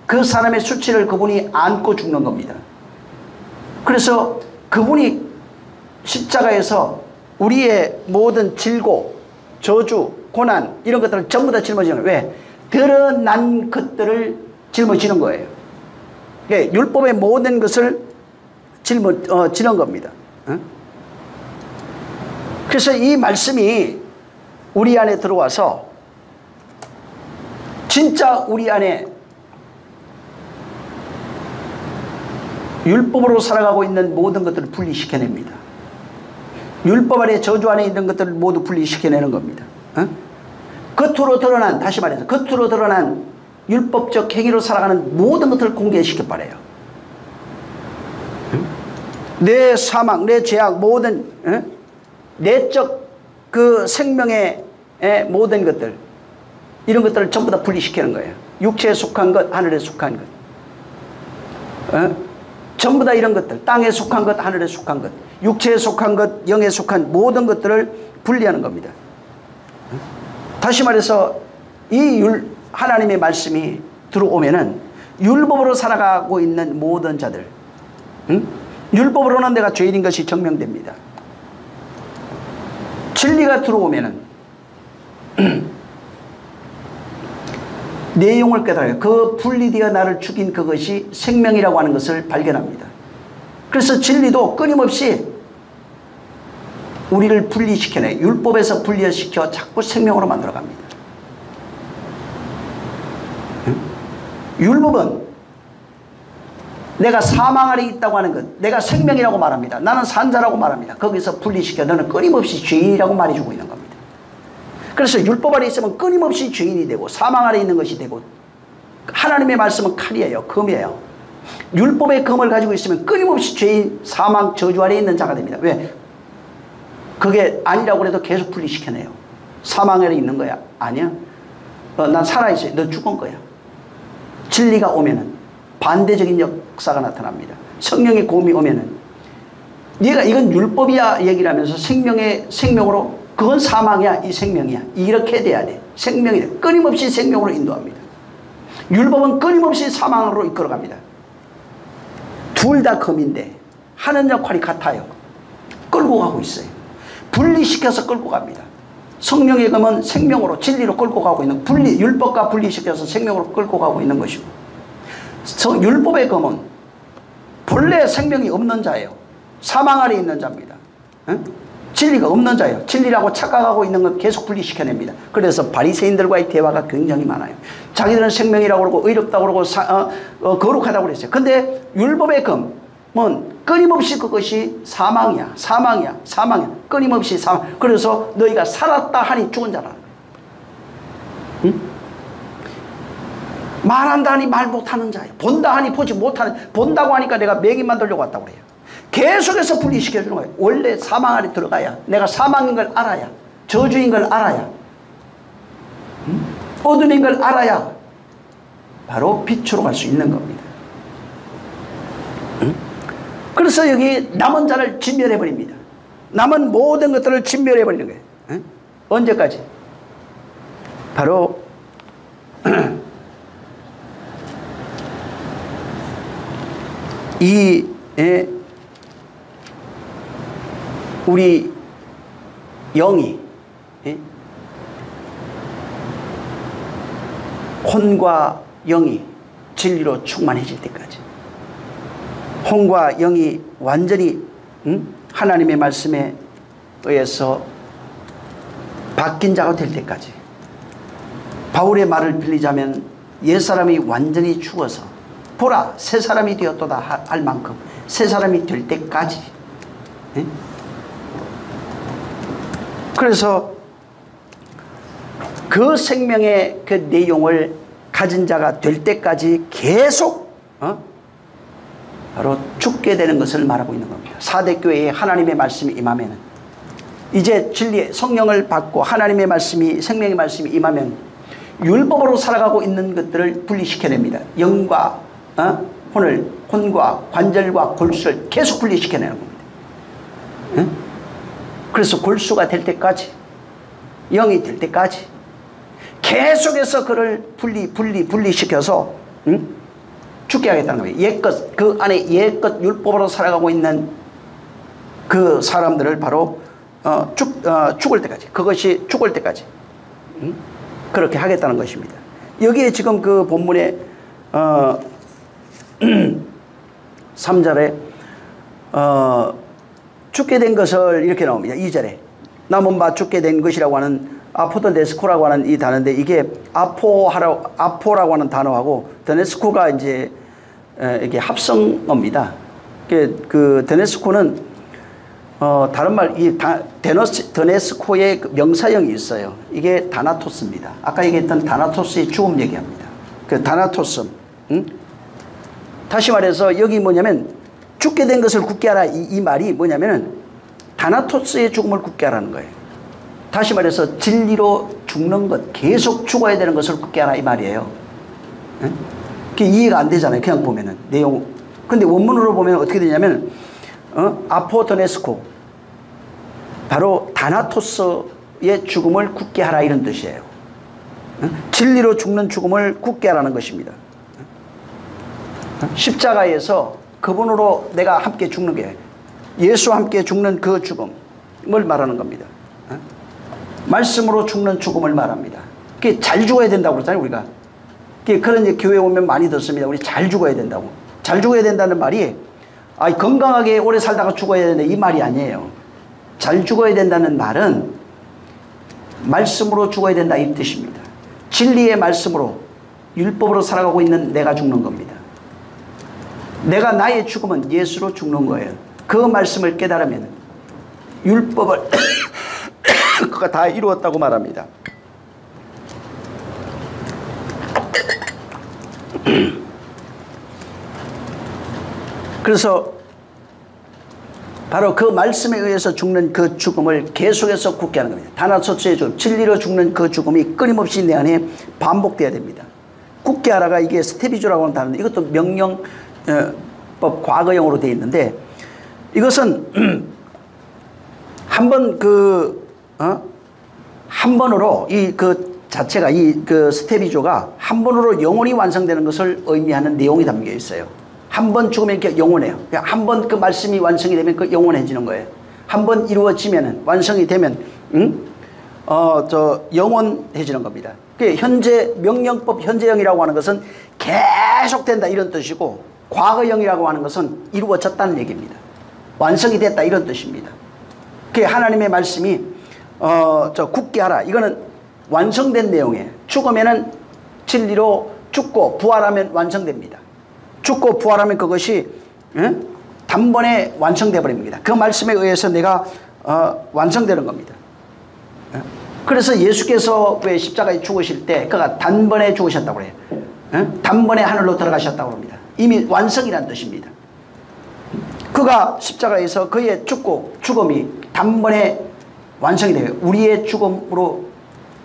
그 사람의 수치를 그분이 안고 죽는 겁니다. 그래서 그분이 십자가에서 우리의 모든 질고, 저주, 고난 이런 것들을 전부 다 짊어지는 거예요. 왜? 드러난 것들을 짊어지는 거예요. 율법의 모든 것을 지는 겁니다. 그래서 이 말씀이 우리 안에 들어와서 진짜 우리 안에 율법으로 살아가고 있는 모든 것들을 분리시켜냅니다. 율법 안에, 저주 안에 있는 것들을 모두 분리시켜내는 겁니다. 겉으로 드러난, 다시 말해서 겉으로 드러난 율법적 행위로 살아가는 모든 것들을 공개시켜버려요. 내 사망, 내 죄악, 모든 내적 그 생명의 모든 것들, 이런 것들을 전부 다 분리시키는 거예요. 육체에 속한 것, 하늘에 속한 것, 전부 다 이런 것들, 땅에 속한 것, 하늘에 속한 것, 육체에 속한 것, 영에 속한 모든 것들을 분리하는 겁니다. 다시 말해서 이 하나님의 말씀이 들어오면은 율법으로 살아가고 있는 모든 자들, 율법으로는 내가 죄인인 것이 증명됩니다. 진리가 들어오면은 내용을 깨달아요. 그 분리되어 나를 죽인 그것이 생명이라고 하는 것을 발견합니다. 그래서 진리도 끊임없이 우리를 분리시켜내, 율법에서 분리시켜 자꾸 생명으로 만들어갑니다. 율법은 내가 사망 아래 있다고 하는 것, 내가 생명이라고 말합니다. 나는 산자라고 말합니다. 거기서 분리시켜 너는 끊임없이 죄인이라고 말해주고 있는 겁니다. 그래서 율법 아래 있으면 끊임없이 죄인이 되고 사망 아래 있는 것이 되고, 하나님의 말씀은 칼이에요. 검이에요. 율법의 검을 가지고 있으면 끊임없이 죄인, 사망, 저주 아래 있는 자가 됩니다. 왜? 그게 아니라고 해도 계속 분리시켜내요. 사망 아래 있는 거야? 아니야. 난 살아있어요. 너 죽은 거야. 진리가 오면은 반대적인 역사가 나타납니다. 성령의 고음이 오면은 네가 이건 율법이야 얘기를 하면서 생명으로, 그건 사망이야, 이 생명이야, 이렇게 돼야 돼. 생명이 돼. 끊임없이 생명으로 인도합니다. 율법은 끊임없이 사망으로 이끌어갑니다. 둘 다 검인데 하는 역할이 같아요. 끌고 가고 있어요. 분리시켜서 끌고 갑니다. 성령의 검은 생명으로, 진리로 끌고 가고 있는, 율법과 분리시켜서 생명으로 끌고 가고 있는 것이고, 율법의 검은 본래 생명이 없는 자예요. 사망 아래 있는 자입니다. 진리가 없는 자예요. 진리라고 착각하고 있는 건 계속 분리시켜냅니다. 그래서 바리새인들과의 대화가 굉장히 많아요. 자기들은 생명이라고 그러고 의롭다고 그러고 거룩하다고 그랬어요. 근데 율법의 검은 끊임없이 그것이 사망이야, 사망이야, 사망이야. 끊임없이 사망. 그래서 너희가 살았다 하니 죽은 자라. 응? 말한다 하니 말 못하는 자예요. 본다 하니 보지 못하는, 본다고 하니까 내가 매기 만들려고 왔다고 그래요. 계속해서 분리시켜주는 거예요. 원래 사망 안에 들어가야, 내가 사망인 걸 알아야, 저주인 걸 알아야, 어둠인 걸 알아야 바로 빛으로 갈 수 있는 겁니다. 그래서 여기 남은 자를 진멸해버립니다. 남은 모든 것들을 진멸해버리는 거예요. 언제까지? 바로 우리 영이 혼과 영이 진리로 충만해질 때까지, 혼과 영이 완전히 하나님의 말씀에 의해서 바뀐 자가 될 때까지, 바울의 말을 빌리자면 옛사람이 완전히 죽어서 보라 새 사람이 되었도다 할 만큼 새 사람이 될 때까지. 그래서 그 생명의 그 내용을 가진 자가 될 때까지 계속 바로 죽게 되는 것을 말하고 있는 겁니다. 사대교회에 하나님의 말씀이 임하면, 이제 진리의 성령을 받고 하나님의 말씀이, 생명의 말씀이 임하면 율법으로 살아가고 있는 것들을 분리시켜냅니다. 영과 혼을, 혼과 관절과 골수를 계속 분리시켜내는 겁니다. 그래서 골수가 될 때까지, 영이 될 때까지 계속해서 그를 분리시켜서 죽게 하겠다는 거예요. 옛것, 그 안에 옛것 율법으로 살아가고 있는 그 사람들을 바로 죽을 때까지, 그것이 죽을 때까지 그렇게 하겠다는 것입니다. 여기에 지금 그 본문에 3절에 죽게 된 것을 이렇게 나옵니다. 2절에 남은 바 죽게 된 것이라고 하는 아포드네스코라고 하는 이 단어인데, 이게 아포라고 하는 단어하고 드네스코가 이제 이게 합성어입니다. 그 드네스코는 다른 말, 이 드네스코의 명사형이 있어요. 이게 다나토스입니다. 아까 얘기했던 다나토스의 죽음 얘기합니다. 그 다나토스. 다시 말해서 여기 뭐냐면 죽게 된 것을 굳게 하라, 이 말이 뭐냐면은 다나토스의 죽음을 굳게 하라는 거예요. 다시 말해서 진리로 죽는 것, 계속 죽어야 되는 것을 굳게 하라 이 말이에요. 그게 이해가 안 되잖아요. 그냥 보면은 내용. 근데 원문으로 보면 어떻게 되냐면 아포드네스코, 바로 다나토스의 죽음을 굳게 하라 이런 뜻이에요. 진리로 죽는 죽음을 굳게 하라는 것입니다. 십자가에서 그분으로 내가 함께 죽는 게, 예수와 함께 죽는 그 죽음을 말하는 겁니다. 말씀으로 죽는 죽음을 말합니다. 그게 잘 죽어야 된다고 그러잖아요, 우리가. 그런 이제 교회 오면 많이 듣습니다. 우리 잘 죽어야 된다고. 잘 죽어야 된다는 말이 건강하게 오래 살다가 죽어야 된다 이 말이 아니에요. 잘 죽어야 된다는 말은 말씀으로 죽어야 된다 이 뜻입니다. 진리의 말씀으로, 율법으로 살아가고 있는 내가 죽는 겁니다. 내가, 나의 죽음은 예수로 죽는 거예요. 그 말씀을 깨달으면 율법을 그가 다 이루었다고 말합니다. 그래서 바로 그 말씀에 의해서 죽는 그 죽음을 계속해서 굳게 하는 겁니다. 다나토스의 죽음, 진리로 죽는 그 죽음이 끊임없이 내 안에 반복돼야 됩니다. 굳게 하라가 이게 스테비조라고 하는 단어인데, 이것도 명령법 과거형으로 되어 있는데, 이것은 한번 한 번으로 그 자체가, 그 스테비조가 한 번으로 영원히 완성되는 것을 의미하는 내용이 담겨 있어요. 한 번 죽으면 이렇게 영원해요. 한 번 그 말씀이 완성이 되면 그 영원해지는 거예요. 한 번 이루어지면, 완성이 되면 영원해지는 겁니다. 현재 명령법 현재형이라고 하는 것은 계속된다 이런 뜻이고, 과거형이라고 하는 것은 이루어졌다는 얘기입니다. 완성이 됐다 이런 뜻입니다. 그 하나님의 말씀이 굳게 하라. 이거는 완성된 내용이에요. 죽으면은 진리로 죽고 부활하면 완성됩니다. 죽고 부활하면 그것이 단번에 완성돼 버립니다. 그 말씀에 의해서 내가 완성되는 겁니다. 그래서 예수께서 왜 십자가에 죽으실 때 그가 단번에 죽으셨다고 그래요. 단번에 하늘로 들어가셨다고 합니다. 이미 완성이라는 뜻입니다. 그가 십자가에서 그의 죽음이 단번에 완성이 돼요. 우리의 죽음으로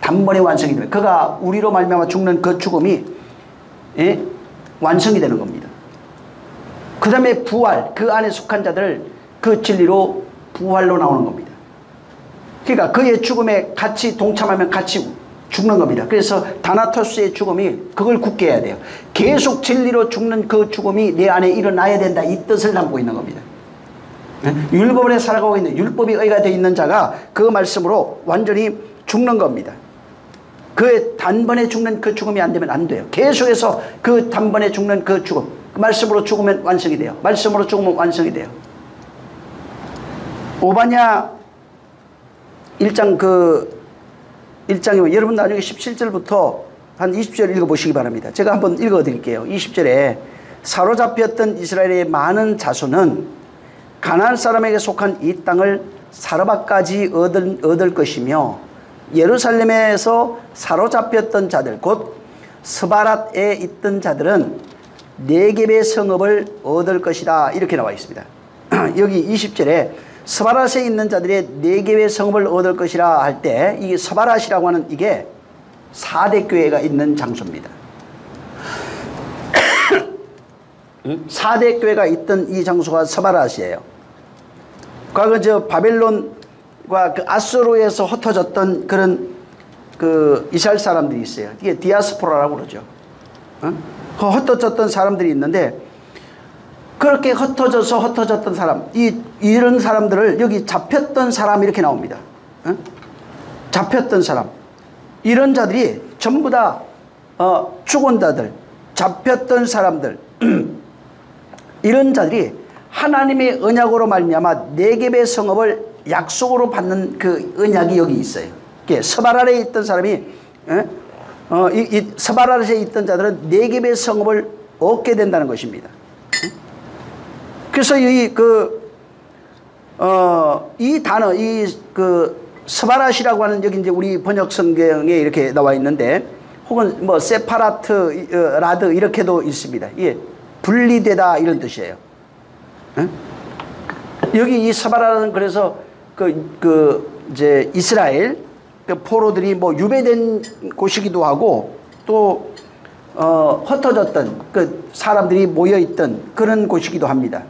단번에 완성이 돼요. 그가 우리로 말미암아 죽는 그 죽음이 완성이 되는 겁니다. 그 다음에 부활, 그 안에 속한 자들 그 진리로 부활로 나오는 겁니다. 그러니까 그의 죽음에 같이 동참하면 같이 죽는 겁니다. 그래서 다나토스의 죽음이 그걸 굳게 해야 돼요. 계속 진리로 죽는 그 죽음이 내 안에 일어나야 된다. 이 뜻을 담고 있는 겁니다. 율법에 살아가고 있는 율법이 의가 되어 있는 자가 그 말씀으로 완전히 죽는 겁니다. 그 단번에 죽는 그 죽음이 안 되면 안 돼요. 계속해서 그 단번에 죽는 그 죽음, 그 말씀으로 죽으면 완성이 돼요. 말씀으로 죽으면 완성이 돼요. 오바냐 1장 1장이면 여러분 나중에 17절부터 한 20절 읽어보시기 바랍니다. 제가 한번 읽어드릴게요. 20절에 사로잡혔던 이스라엘의 많은 자손은 가나안 사람에게 속한 이 땅을 사르밧까지 얻을 것이며 예루살렘에서 사로잡혔던 자들 곧 스바랏에 있던 자들은 네겝의 성읍을 얻을 것이다. 이렇게 나와 있습니다. 여기 20절에 스바랏에 있는 자들의 네겝의 성읍을 얻을 것이라 할 때 이 스바랏이라고 하는 이게 4대 교회가 있는 장소입니다. 4대 교회가 있던 이 장소가 스바랏이에요. 과거 바벨론과 그 아수르에서 흩어졌던 그런 그 이스라엘 사람들이 있어요. 이게 디아스포라라고 그러죠. 흩어졌던 사람들이 있는데 그렇게 흩어졌던 사람, 이런 사람들을 여기 잡혔던 사람 이렇게 나옵니다. 잡혔던 사람. 이런 자들이 전부 다 죽은 자들, 잡혔던 사람들, 이런 자들이 하나님의 언약으로 말미암아 네겝의 성읍을 약속으로 받는 그 언약이 여기 있어요. 스바랏에 있던 사람이 스바랏에 있던 자들은 네겝의 성읍을 얻게 된다는 것입니다. 그래서 이 단어, 스바랏이라고 하는 여기 이제 우리 번역 성경에 이렇게 나와 있는데 혹은 뭐 세파라트, 라드 이렇게도 있습니다. 이게 분리되다 이런 뜻이에요. 여기 이 스바랏은 그래서 이제 이스라엘 포로들이 뭐 유배된 곳이기도 하고 또 흩어졌던 그 사람들이 모여있던 그런 곳이기도 합니다.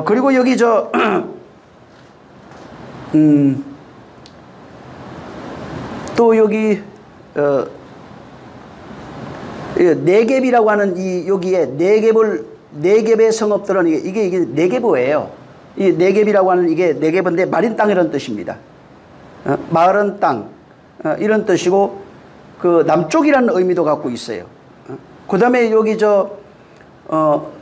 그리고 여기 또 여기 네겝이라고 하는 여기에 네겝의 성읍들은 이게 네겝이에요. 이 네겝이라고 하는 이게 네겝인데 마린 땅이라는 뜻입니다. 마른 땅 이런 뜻이고 그 남쪽이라는 의미도 갖고 있어요. 그 다음에 여기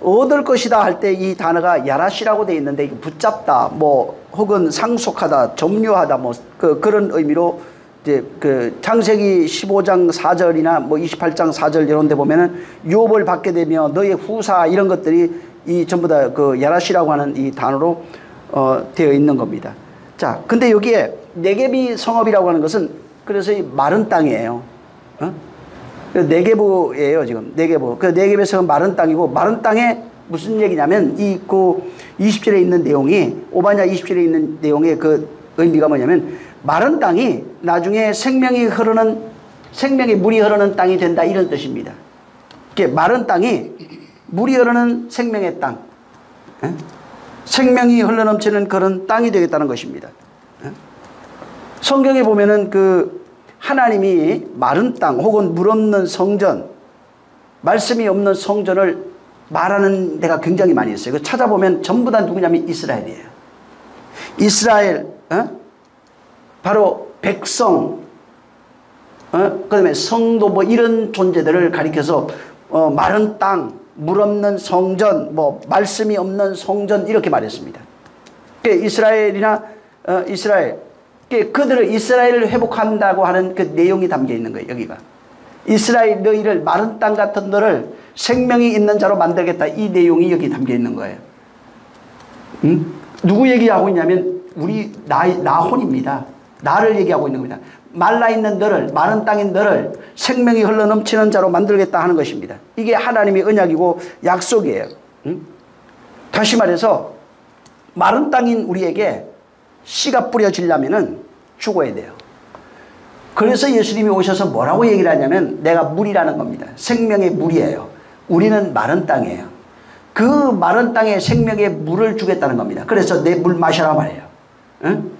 얻을 것이다 할 때 이 단어가 야라시라고 되어 있는데 이게 붙잡다 뭐 혹은 상속하다 점유하다 뭐 그런 의미로 이제 창세기 15장 4절이나 뭐 28장 4절 이런 데 보면은 유업을 받게 되며 너의 후사 이런 것들이 이 전부 다 야라시라고 하는 이 단어로 되어 있는 겁니다. 자, 근데 여기에 네겝이 성읍이라고 하는 것은 그래서 이 마른 땅이에요. 네겝이에요 지금. 네겝. 그 네겝의 성은 마른 땅이고 마른 땅에 무슨 얘기냐면 20절에 있는 내용이 오바냐 20절에 있는 내용의 그 의미가 뭐냐면 마른 땅이 나중에 생명의 물이 흐르는 땅이 된다 이런 뜻입니다. 마른 땅이 물이 흐르는 생명의 땅, 생명이 흘러넘치는 그런 땅이 되겠다는 것입니다. 성경에 보면은 하나님이 마른 땅 혹은 물 없는 성전, 말씀이 없는 성전을 말하는 데가 굉장히 많이 있어요. 찾아보면 전부 다 누구냐면 이스라엘이에요. 이스라엘, 바로 백성, 그 다음에 성도 뭐 이런 존재들을 가리켜서 마른 땅, 물 없는 성전, 뭐 말씀이 없는 성전 이렇게 말했습니다. 이스라엘이나 이스라엘, 그들을 이스라엘을 회복한다고 하는 그 내용이 담겨 있는 거예요. 여기가 이스라엘 너희를 마른 땅 같은 너를 생명이 있는 자로 만들겠다, 이 내용이 여기 담겨 있는 거예요. 누구 얘기하고 있냐면 우리 나혼입니다. 나를 얘기하고 있는 겁니다. 말라있는 너를, 마른 땅인 너를 생명이 흘러넘치는 자로 만들겠다 하는 것입니다. 이게 하나님의 언약이고 약속이에요. 다시 말해서 마른 땅인 우리에게 씨가 뿌려지려면 죽어야 돼요. 그래서 예수님이 오셔서 뭐라고 얘기를 하냐면 내가 물이라는 겁니다. 생명의 물이에요. 우리는 마른 땅이에요. 그 마른 땅에 생명의 물을 주겠다는 겁니다. 그래서 내 물 마셔라 말이에요. 응?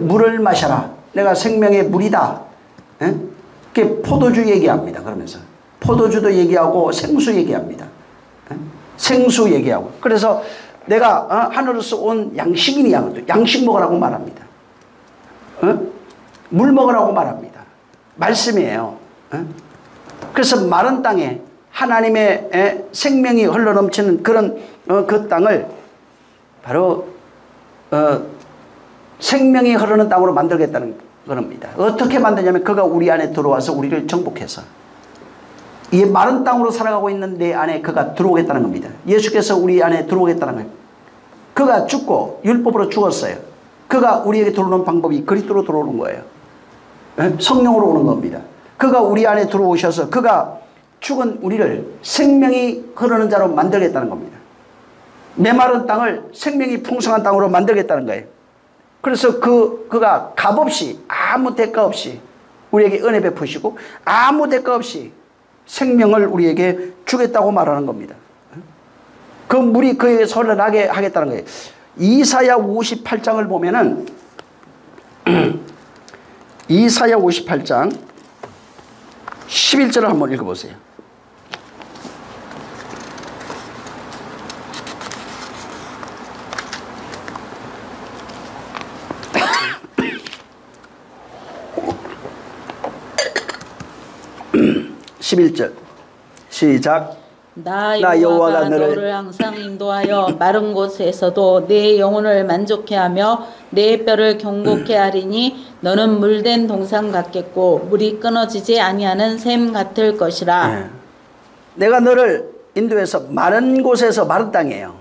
물을 마셔라. 내가 생명의 물이다. 응? 포도주 얘기합니다. 그러면서 포도주도 얘기하고 생수 얘기합니다. 응? 생수 얘기하고. 그래서 내가 하늘에서 온 양식이냐, 양식 먹으라고 말합니다. 물 먹으라고 말합니다. 말씀이에요. 그래서 마른 땅에 하나님의 생명이 흘러넘치는 그런 그 땅을 바로 생명이 흐르는 땅으로 만들겠다는 겁니다. 어떻게 만드냐면 그가 우리 안에 들어와서 우리를 정복해서 이 마른 땅으로 살아가고 있는 내 안에 그가 들어오겠다는 겁니다. 예수께서 우리 안에 들어오겠다는 거예요. 그가 죽고 율법으로 죽었어요. 그가 우리에게 들어오는 방법이 그리스도로 들어오는 거예요. 성령으로 오는 겁니다. 그가 우리 안에 들어오셔서 그가 죽은 우리를 생명이 흐르는 자로 만들겠다는 겁니다. 메마른 땅을 생명이 풍성한 땅으로 만들겠다는 거예요. 그래서 그가 값없이 아무 대가 없이 우리에게 은혜 베푸시고 아무 대가 없이 생명을 우리에게 주겠다고 말하는 겁니다. 그 물이 그에게 흘러나게 하겠다는 거예요. 이사야 58장을 보면은 이사야 58장 11절을 한번 읽어보세요. (11절) 시작. 나 여호와가 너를 항상 인도하여 마른 곳에서도 내 영혼을 만족해 하며 내 뼈를 경고케 하리니 너는 물된 동산 같겠고 물이 끊어지지 아니하는 샘 같을 것이라. 네. 내가 너를 인도해서 마른 곳에서, 마른 땅이에요.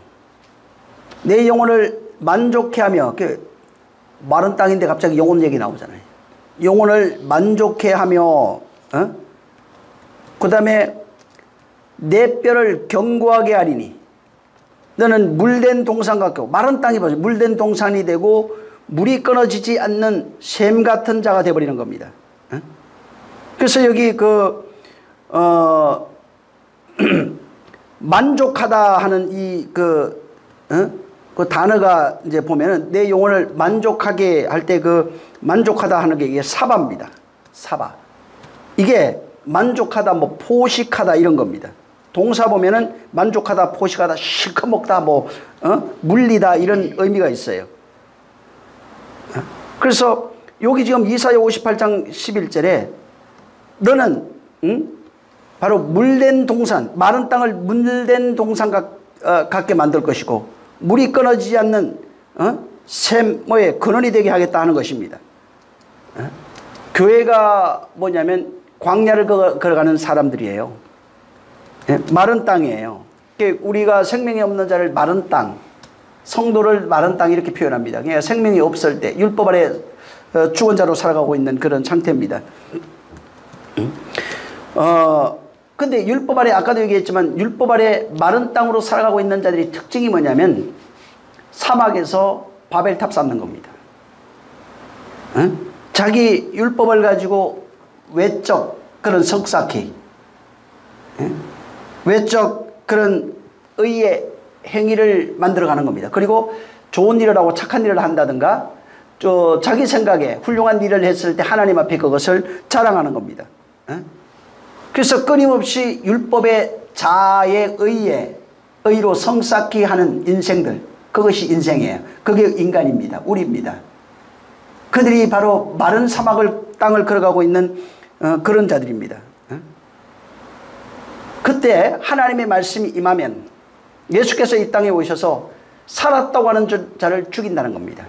내 영혼을 만족해 하며, 마른 땅인데 갑자기 영혼 얘기 나오잖아요. 영혼을 만족해 하며, 그 다음에 내 뼈를 견고하게 하리니 너는 물된 동산 같고, 마른 땅이 뭐죠? 물된 동산이 되고 물이 끊어지지 않는 샘 같은 자가 되어버리는 겁니다. 그래서 여기 만족하다 하는 그 단어가 이제 보면은 내 영혼을 만족하게 할 때 그 만족하다 하는 게 이게 사바입니다. 사바. 이게 만족하다, 뭐 포식하다 이런 겁니다. 동사 보면은 만족하다, 포식하다, 실컷 먹다, 물리다 이런 의미가 있어요. 그래서 여기 지금 이사야 58장 11절에 너는 바로 물된 동산, 마른 땅을 물된 동산 같게 만들 것이고 물이 끊어지지 않는 샘의 근원이 되게 하겠다 하는 것입니다. 교회가 뭐냐면 광야를 걸어가는 사람들이에요. 마른 땅이에요. 우리가 생명이 없는 자를 마른 땅, 성도를 마른 땅 이렇게 표현합니다. 그러니까 생명이 없을 때 율법 아래 죽은 자로 살아가고 있는 그런 상태입니다. 근데 율법 아래, 아까도 얘기했지만 율법 아래 마른 땅으로 살아가고 있는 자들이 특징이 뭐냐면 사막에서 바벨탑 쌓는 겁니다. 자기 율법을 가지고 외적 그런 성쌓기, 외적 그런 의의 행위를 만들어가는 겁니다. 그리고 좋은 일을 하고 착한 일을 한다든가 자기 생각에 훌륭한 일을 했을 때 하나님 앞에 그것을 자랑하는 겁니다. 그래서 끊임없이 율법의 자의 의로 성쌓기 하는 인생들, 그것이 인생이에요. 그게 인간입니다. 우리입니다. 그들이 바로 마른 땅을 걸어가고 있는 그런 자들입니다. 그때 하나님의 말씀이 임하면 예수께서 이 땅에 오셔서 살았다고 하는 자를 죽인다는 겁니다.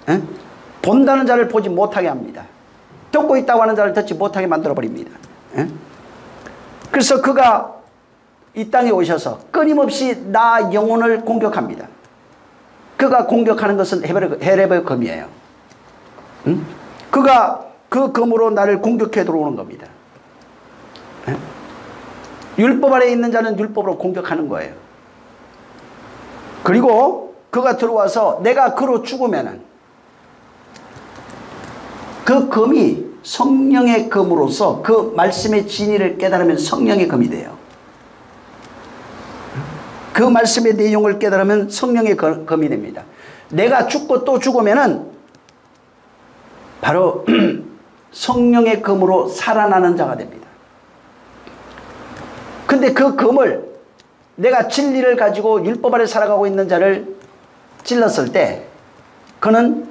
에? 본다는 자를 보지 못하게 합니다. 듣고 있다고 하는 자를 듣지 못하게 만들어버립니다. 에? 그래서 그가 이 땅에 오셔서 끊임없이 나 영혼을 공격합니다. 그가 공격하는 것은 헤레베의 검이에요. 응? 그가 그 검으로 나를 공격해 들어오는 겁니다. 에? 율법 아래 있는 자는 율법으로 공격하는 거예요. 그리고 그가 들어와서 내가 그로 죽으면은 그 검이 성령의 검으로서 그 말씀의 진리를 깨달으면 성령의 검이 돼요. 그 말씀의 내용을 깨달으면 성령의 검이 됩니다. 내가 죽고 또 죽으면은 바로 성령의 검으로 살아나는 자가 됩니다. 근데 그 검을 내가 진리를 가지고 율법 아래 살아가고 있는 자를 찔렀을 때 그는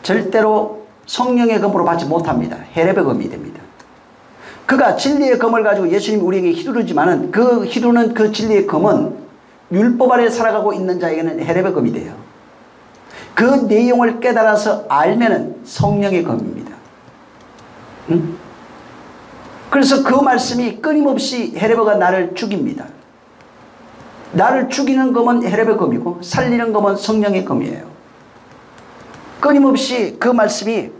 절대로 성령의 검으로 받지 못합니다. 헤레베 검이 됩니다. 그가 진리의 검을 가지고 예수님이 우리에게 휘두르지만은 그 휘두르는 그 진리의 검은 율법 아래 살아가고 있는 자에게는 헤레베 검이 돼요. 그 내용을 깨달아서 알면은 성령의 검입니다. 응? 그래서 그 말씀이 끊임없이 헤레베가 나를 죽입니다. 나를 죽이는 검은 헤레베 검이고 살리는 검은 성령의 검이에요. 끊임없이 그 말씀이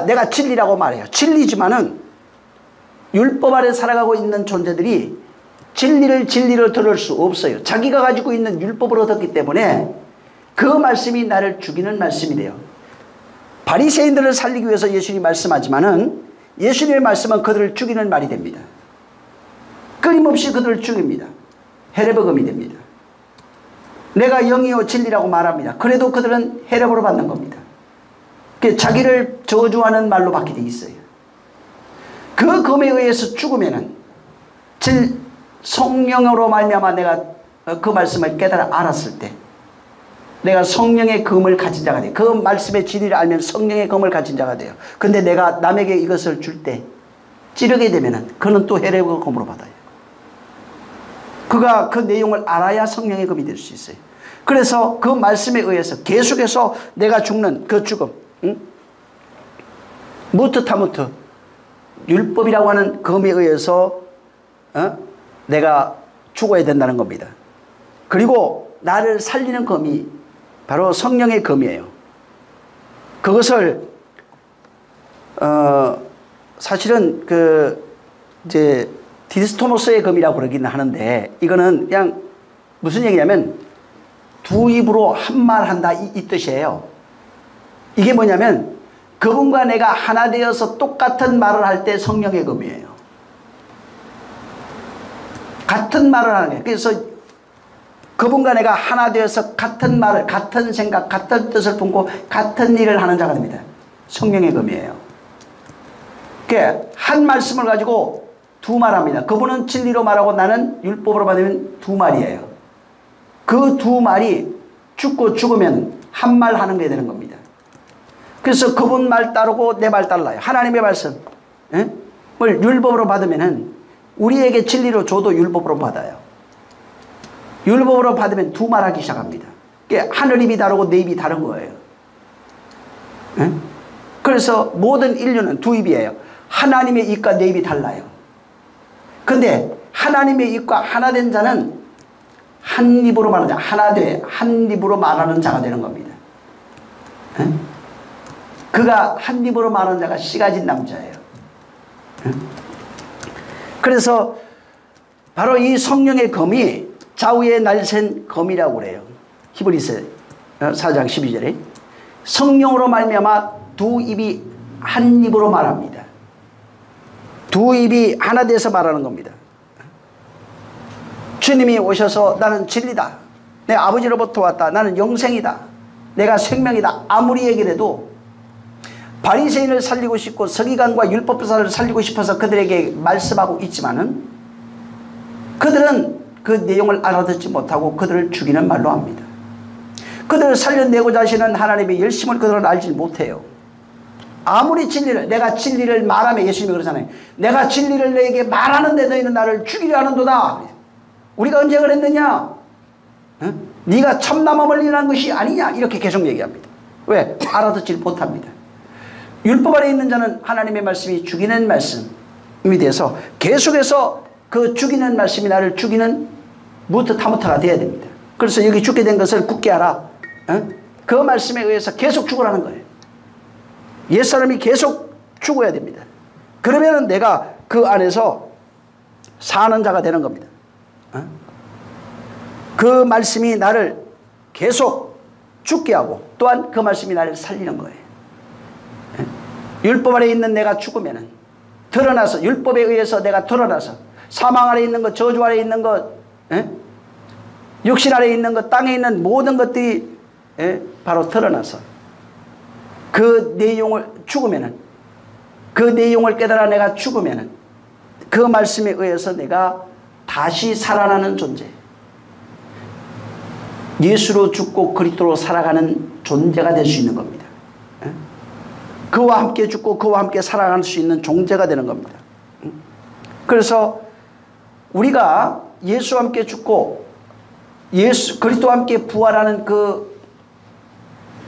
내가 진리라고 말해요. 진리지만은 율법 아래 살아가고 있는 존재들이 진리를 들을 수 없어요. 자기가 가지고 있는 율법을 얻었기 때문에 그 말씀이 나를 죽이는 말씀이 돼요. 바리새인들을 살리기 위해서 예수님이 말씀하지만은 예수님의 말씀은 그들을 죽이는 말이 됩니다. 끊임없이 그들을 죽입니다. 헤레베검이 됩니다. 내가 영이요 진리라고 말합니다. 그래도 그들은 헤레베로 받는 겁니다. 자기를 저주하는 말로 받게 돼 있어요. 그 검에 의해서 죽으면은 성령으로 말미암아 내가 그 말씀을 깨달아 알았을 때 내가 성령의 검을 가진 자가 돼요. 그 말씀의 진리를 알면 성령의 검을 가진 자가 돼요. 근데 내가 남에게 이것을 줄 때 찌르게 되면은 그는 또 헤레베 검으로 받아요. 그가 그 내용을 알아야 성령의 검이 될 수 있어요. 그래서 그 말씀에 의해서 계속해서 내가 죽는 그 죽음, 응? 무트타무트 율법이라고 하는 검에 의해서 내가 죽어야 된다는 겁니다. 그리고 나를 살리는 검이 바로 성령의 검이에요. 그것을 사실은 이제 디스토노스의 검이라고 그러기는 하는데 이거는 그냥 무슨 얘기냐면 두 입으로 한 말 한다 이 뜻이에요. 이게 뭐냐면 그분과 내가 하나 되어서 똑같은 말을 할 때 성령의 검이에요. 같은 말을 하는 거예요. 그래서 그분과 내가 하나 되어서 같은 말을, 같은 생각, 같은 뜻을 품고 같은 일을 하는 자가 됩니다. 성령의 검이에요. 한 말씀을 가지고 두 말합니다. 그분은 진리로 말하고 나는 율법으로 받으면 두 말이에요. 그 두 말이 죽고 죽으면 한 말 하는 게 되는 겁니다. 그래서 그분 말 따르고 내 말 따라요. 하나님의 말씀을 율법으로 받으면은 우리에게 진리로 줘도 율법으로 받아요. 율법으로 받으면 두 말 하기 시작합니다. 하늘 입이 다르고 내 입이 다른 거예요. 그래서 모든 인류는 두 입이에요. 하나님의 입과 내 입이 달라요. 근데 하나님의 입과 하나 된 자는 한 입으로 말하는 자, 하나 돼 한 입으로 말하는 자가 되는 겁니다. 그가 한 입으로 말하는 자가 씨 가진 남자예요. 그래서 바로 이 성령의 검이 좌우에 날샌 검이라고 그래요. 히브리서 4장 12절에 성령으로 말미암아 두 입이 한 입으로 말합니다. 두 입이 하나 돼서 말하는 겁니다. 주님이 오셔서 나는 진리다. 내 아버지로부터 왔다. 나는 영생이다. 내가 생명이다. 아무리 얘기를 해도 바리새인을 살리고 싶고 서기관과 율법사를 살리고 싶어서 그들에게 말씀하고 있지만은 그들은 그 내용을 알아듣지 못하고 그들을 죽이는 말로 합니다. 그들을 살려내고자 하시는 하나님의 열심을 그들은 알지 못해요. 아무리 진리를, 내가 진리를 말하면, 예수님이 그러잖아요. 내가 진리를 너에게 말하는데 너희는 나를 죽이려 하는도다. 우리가 언제 그랬느냐? 응? 네가 참남함을 일하는 것이 아니냐? 이렇게 계속 얘기합니다. 왜? 알아듣지 못합니다. 율법 아래 있는 자는 하나님의 말씀이 죽이는 말씀이 돼서 계속해서 그 죽이는 말씀이 나를 죽이는 무트타무타가 돼야 됩니다. 그래서 여기 죽게 된 것을 굳게 하라. 응? 그 말씀에 의해서 계속 죽으라는 거예요. 옛사람이 계속 죽어야 됩니다. 그러면 내가 그 안에서 사는 자가 되는 겁니다. 그 말씀이 나를 계속 죽게 하고 또한 그 말씀이 나를 살리는 거예요. 율법 아래 있는 내가 죽으면 드러나서, 율법에 의해서 내가 드러나서 사망 아래 있는 것, 저주 아래 있는 것, 육신 아래 있는 것, 땅에 있는 모든 것들이 바로 드러나서 그 내용을 죽으면은, 그 내용을 깨달아 내가 죽으면은 그 말씀에 의해서 내가 다시 살아나는 존재, 예수로 죽고 그리스도로 살아가는 존재가 될 수 있는 겁니다. 그와 함께 죽고 그와 함께 살아갈 수 있는 존재가 되는 겁니다. 그래서 우리가 예수와 함께 죽고 그리스도와 함께 부활하는 그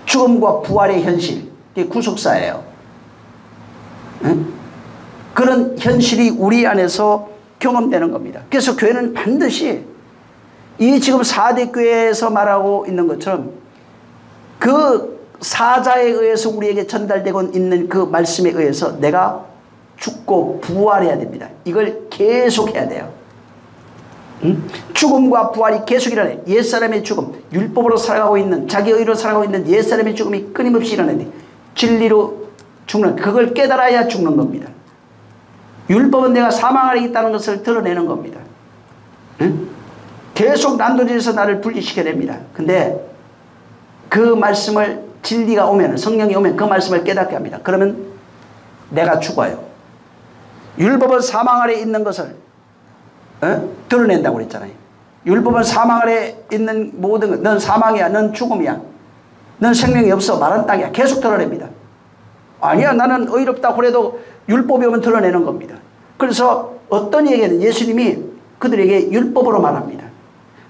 죽음과 부활의 현실, 그게 구속사예요. 그런 현실이 우리 안에서 경험되는 겁니다. 그래서 교회는 반드시 이 지금 4대 교회에서 말하고 있는 것처럼 그 사자에 의해서 우리에게 전달되고 있는 그 말씀에 의해서 내가 죽고 부활해야 됩니다. 이걸 계속해야 돼요. 죽음과 부활이 계속 일어나요. 옛사람의 죽음, 율법으로 살아가고 있는, 자기 의로 살아가고 있는 옛사람의 죽음이 끊임없이 일어나는데 진리로 죽는, 그걸 깨달아야 죽는 겁니다. 율법은 내가 사망 아래 있다는 것을 드러내는 겁니다. 계속 난도질에서 나를 분리시켜냅니다. 근데 그 말씀을, 진리가 오면, 성령이 오면 그 말씀을 깨닫게 합니다. 그러면 내가 죽어요. 율법은 사망 아래 있는 것을 드러낸다고 그랬잖아요. 율법은 사망 아래 있는 모든 것, 넌 사망이야, 넌 죽음이야, 넌 생명이 없어, 마른 땅이야, 계속 드러냅니다. 아니야, 나는 의롭다고 그래도 율법이 오면 드러내는 겁니다. 그래서 어떤 얘기는 예수님이 그들에게 율법으로 말합니다.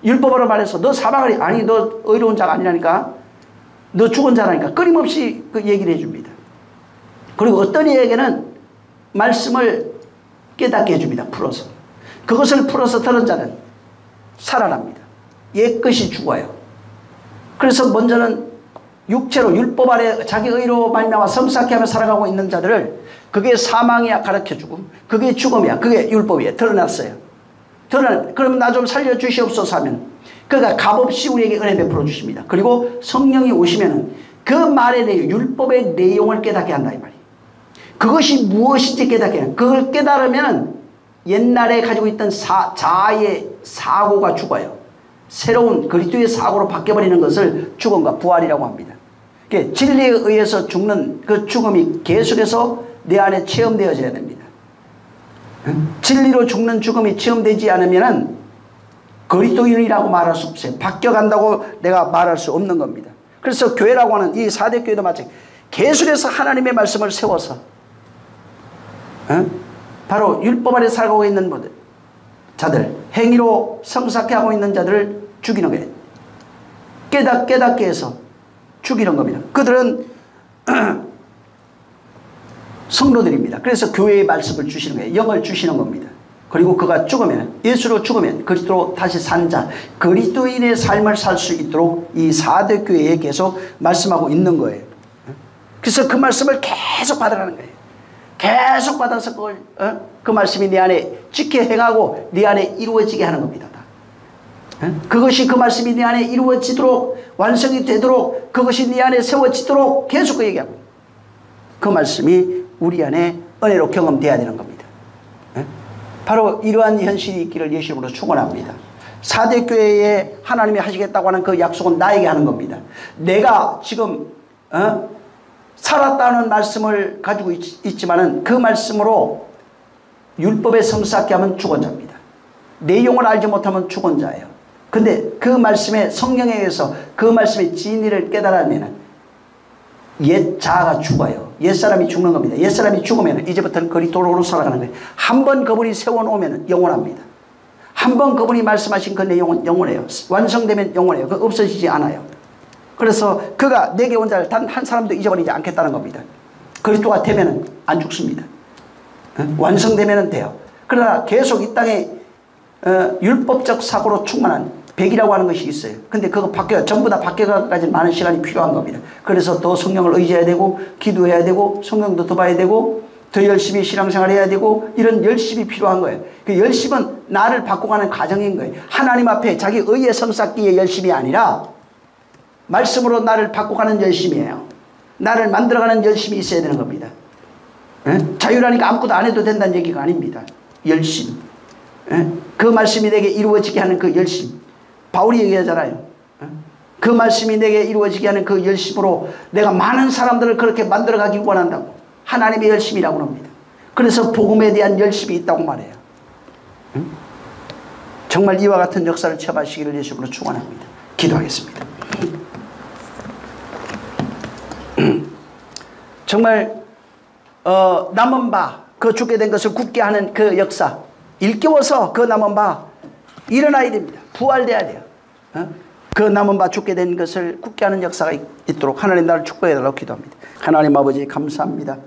율법으로 말해서 너 사망을, 아니 너 의로운 자가 아니라니까, 너 죽은 자라니까, 끊임없이 그 얘기를 해줍니다. 그리고 어떤 이에게는 말씀을 깨닫게 해줍니다. 풀어서. 그것을 풀어서 들은 자는 살아납니다. 옛것이 죽어요. 그래서 먼저는 육체로 율법 아래 자기 의로 말미암아 성삭케 하며 살아가고 있는 자들을, 그게 사망이야 가르쳐주고 그게 죽음이야, 그게 율법이야, 드러났어요. 그러면 나 좀 살려주시옵소서 하면 그가 값없이 우리에게 은혜 베풀어 주십니다. 그리고 성령이 오시면은 그 말의 내용, 율법의 내용을 깨닫게 한다 이 말이에요. 그것이 무엇인지 깨닫게 한다. 그걸 깨달으면 옛날에 가지고 있던 자아의 사고가 죽어요. 새로운 그리스도의 사고로 바뀌어버리는 것을 죽음과 부활이라고 합니다. 진리에 의해서 죽는 그 죽음이 계속해서 내 안에 체험되어져야 됩니다. 진리로 죽는 죽음이 체험되지 않으면 그리스도인이라고 말할 수 없어요. 바뀌어간다고 내가 말할 수 없는 겁니다. 그래서 교회라고 하는 이 4대 교회도 마찬가지, 계속해서 하나님의 말씀을 세워서 바로 율법 아래 살고 있는 자들, 행위로 성삭케 하고 있는 자들을 죽이는 거예요. 깨닫게 해서 죽이는 겁니다. 그들은 성도들입니다. 그래서 교회의 말씀을 주시는 거예요. 영을 주시는 겁니다. 그리고 그가 죽으면, 예수로 죽으면 그리스도로 다시 산 자, 그리스도인의 삶을 살 수 있도록 이 4대 교회에 계속 말씀하고 있는 거예요. 그래서 그 말씀을 계속 받으라는 거예요. 계속 받아서 그걸 그 말씀이 내 안에 지켜 행하고 네 안에 이루어지게 하는 겁니다. 그것이, 그 말씀이 네 안에 이루어지도록, 완성이 되도록, 그것이 네 안에 세워지도록 계속 그 얘기하고, 그 말씀이 우리 안에 은혜로 경험돼야 되는 겁니다. 바로 이러한 현실이 있기를 예수님으로 축원합니다. 4대 교회에 하나님이 하시겠다고 하는 그 약속은 나에게 하는 겁니다. 내가 지금 살았다는 말씀을 가지고 있지만은 그 말씀으로 율법에 성삭케 하면 죽은 자입니다. 내용을 알지 못하면 죽은 자예요. 근데 그 말씀에 성령에 의해서 그 말씀의 진리를 깨달으면 옛 자아가 죽어요. 옛사람이 죽는 겁니다. 옛사람이 죽으면 이제부터는 그리스도로 살아가는 거예요. 한 번 그분이 세워놓으면 영원합니다. 한 번 그분이 말씀하신 그 내용은 영원해요. 완성되면 영원해요. 그 없어지지 않아요. 그래서 그가 내게 온 자를 단 한 사람도 잊어버리지 않겠다는 겁니다. 그리스도가 되면 안 죽습니다. 완성되면 돼요. 그러나 계속 이 땅에 율법적 사고로 충만한 백이라고 하는 것이 있어요. 근데 그거 전부 다 바뀌어가기까지 많은 시간이 필요한 겁니다. 그래서 더 성령을 의지해야 되고, 기도해야 되고, 성경도 더 봐야 되고, 더 열심히 신앙생활 해야 되고, 이런 열심이 필요한 거예요. 그 열심은 나를 바꿔가는 과정인 거예요. 하나님 앞에 자기 의의 성 쌓기의 열심이 아니라 말씀으로 나를 바꿔가는 열심이에요. 나를 만들어가는 열심이 있어야 되는 겁니다. 자유라니까 아무것도 안 해도 된다는 얘기가 아닙니다. 열심. 그 말씀이 내게 이루어지게 하는 그 열심. 바울이 얘기하잖아요. 그 말씀이 내게 이루어지게 하는 그 열심으로 내가 많은 사람들을 그렇게 만들어가길 원한다고. 하나님의 열심이라고 합니다. 그래서 복음에 대한 열심이 있다고 말해요. 정말 이와 같은 역사를 체험하시기를 예수님으로 축원합니다. 기도하겠습니다. 정말 남은 바, 그 죽게 된 것을 굳게 하는 그 역사, 일깨워서 그 남은 바 일어나야 됩니다. 부활돼야 돼요. 그 남은 바 죽게 된 것을 굳게 하는 역사가 있도록 하나님 나를 축복해달라고 기도합니다. 하나님 아버지 감사합니다.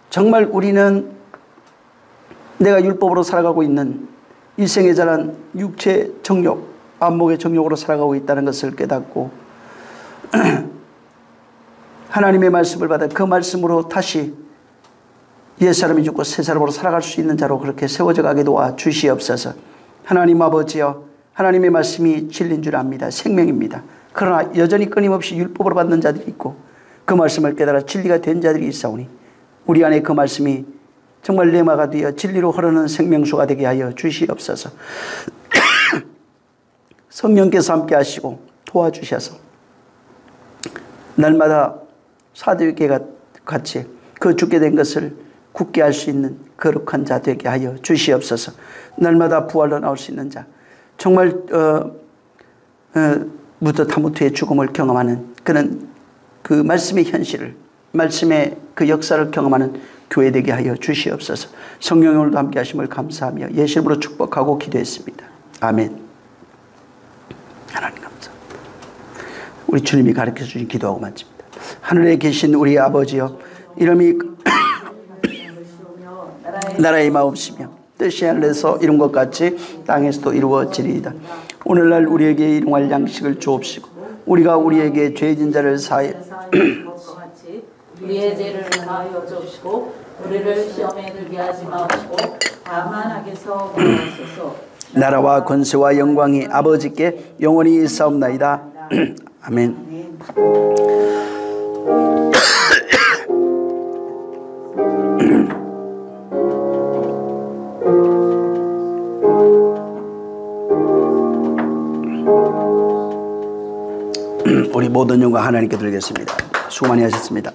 정말 우리는 내가 율법으로 살아가고 있는 일생에 자란 육체 정욕, 안목의 정욕으로 살아가고 있다는 것을 깨닫고 하나님의 말씀을 받아 그 말씀으로 다시 옛사람이 죽고 새사람으로 살아갈 수 있는 자로 그렇게 세워져 가게 도와 주시옵소서. 하나님 아버지여, 하나님의 말씀이 진리인 줄 압니다. 생명입니다. 그러나 여전히 끊임없이 율법으로 받는 자들이 있고 그 말씀을 깨달아 진리가 된 자들이 있사오니 우리 안에 그 말씀이 정말 레마가 되어 진리로 흐르는 생명수가 되게 하여 주시옵소서. 성령께서 함께 하시고 도와주셔서 날마다 사도에게 같이 그 죽게 된 것을 굳게 할 수 있는 거룩한 자 되게 하여 주시옵소서. 날마다 부활로 나올 수 있는 자, 정말 무드타무트의 죽음을 경험하는 그런 그 말씀의 현실을, 말씀의 그 역사를 경험하는 교회 되게 하여 주시옵소서. 성령의 오늘도 함께 하심을 감사하며 예수 이름으로 축복하고 기도했습니다. 아멘. 하나님 감사합니다. 우리 주님이 가르쳐 주신 기도하고 마칩니다. 하늘에 계신 우리 아버지여, 이름이 나라의 마옵시며 뜻이 하늘에서 이룬 것 같이 땅에서도 이루어지리이다. 오늘날 우리에게 일용할 양식을 주옵시고 우리가 우리에게 죄진 자를 사하여 우리의 죄를 사하여 주옵시고 우리를 시험에 들게 하지 마옵시고 다만 악에서 구하소서. 나라와 권세와 영광이 아버지께 영원히 있사옵나이다. 아멘. 우리 모든 영광 하나님께 드리겠습니다. 수고 많이 하셨습니다.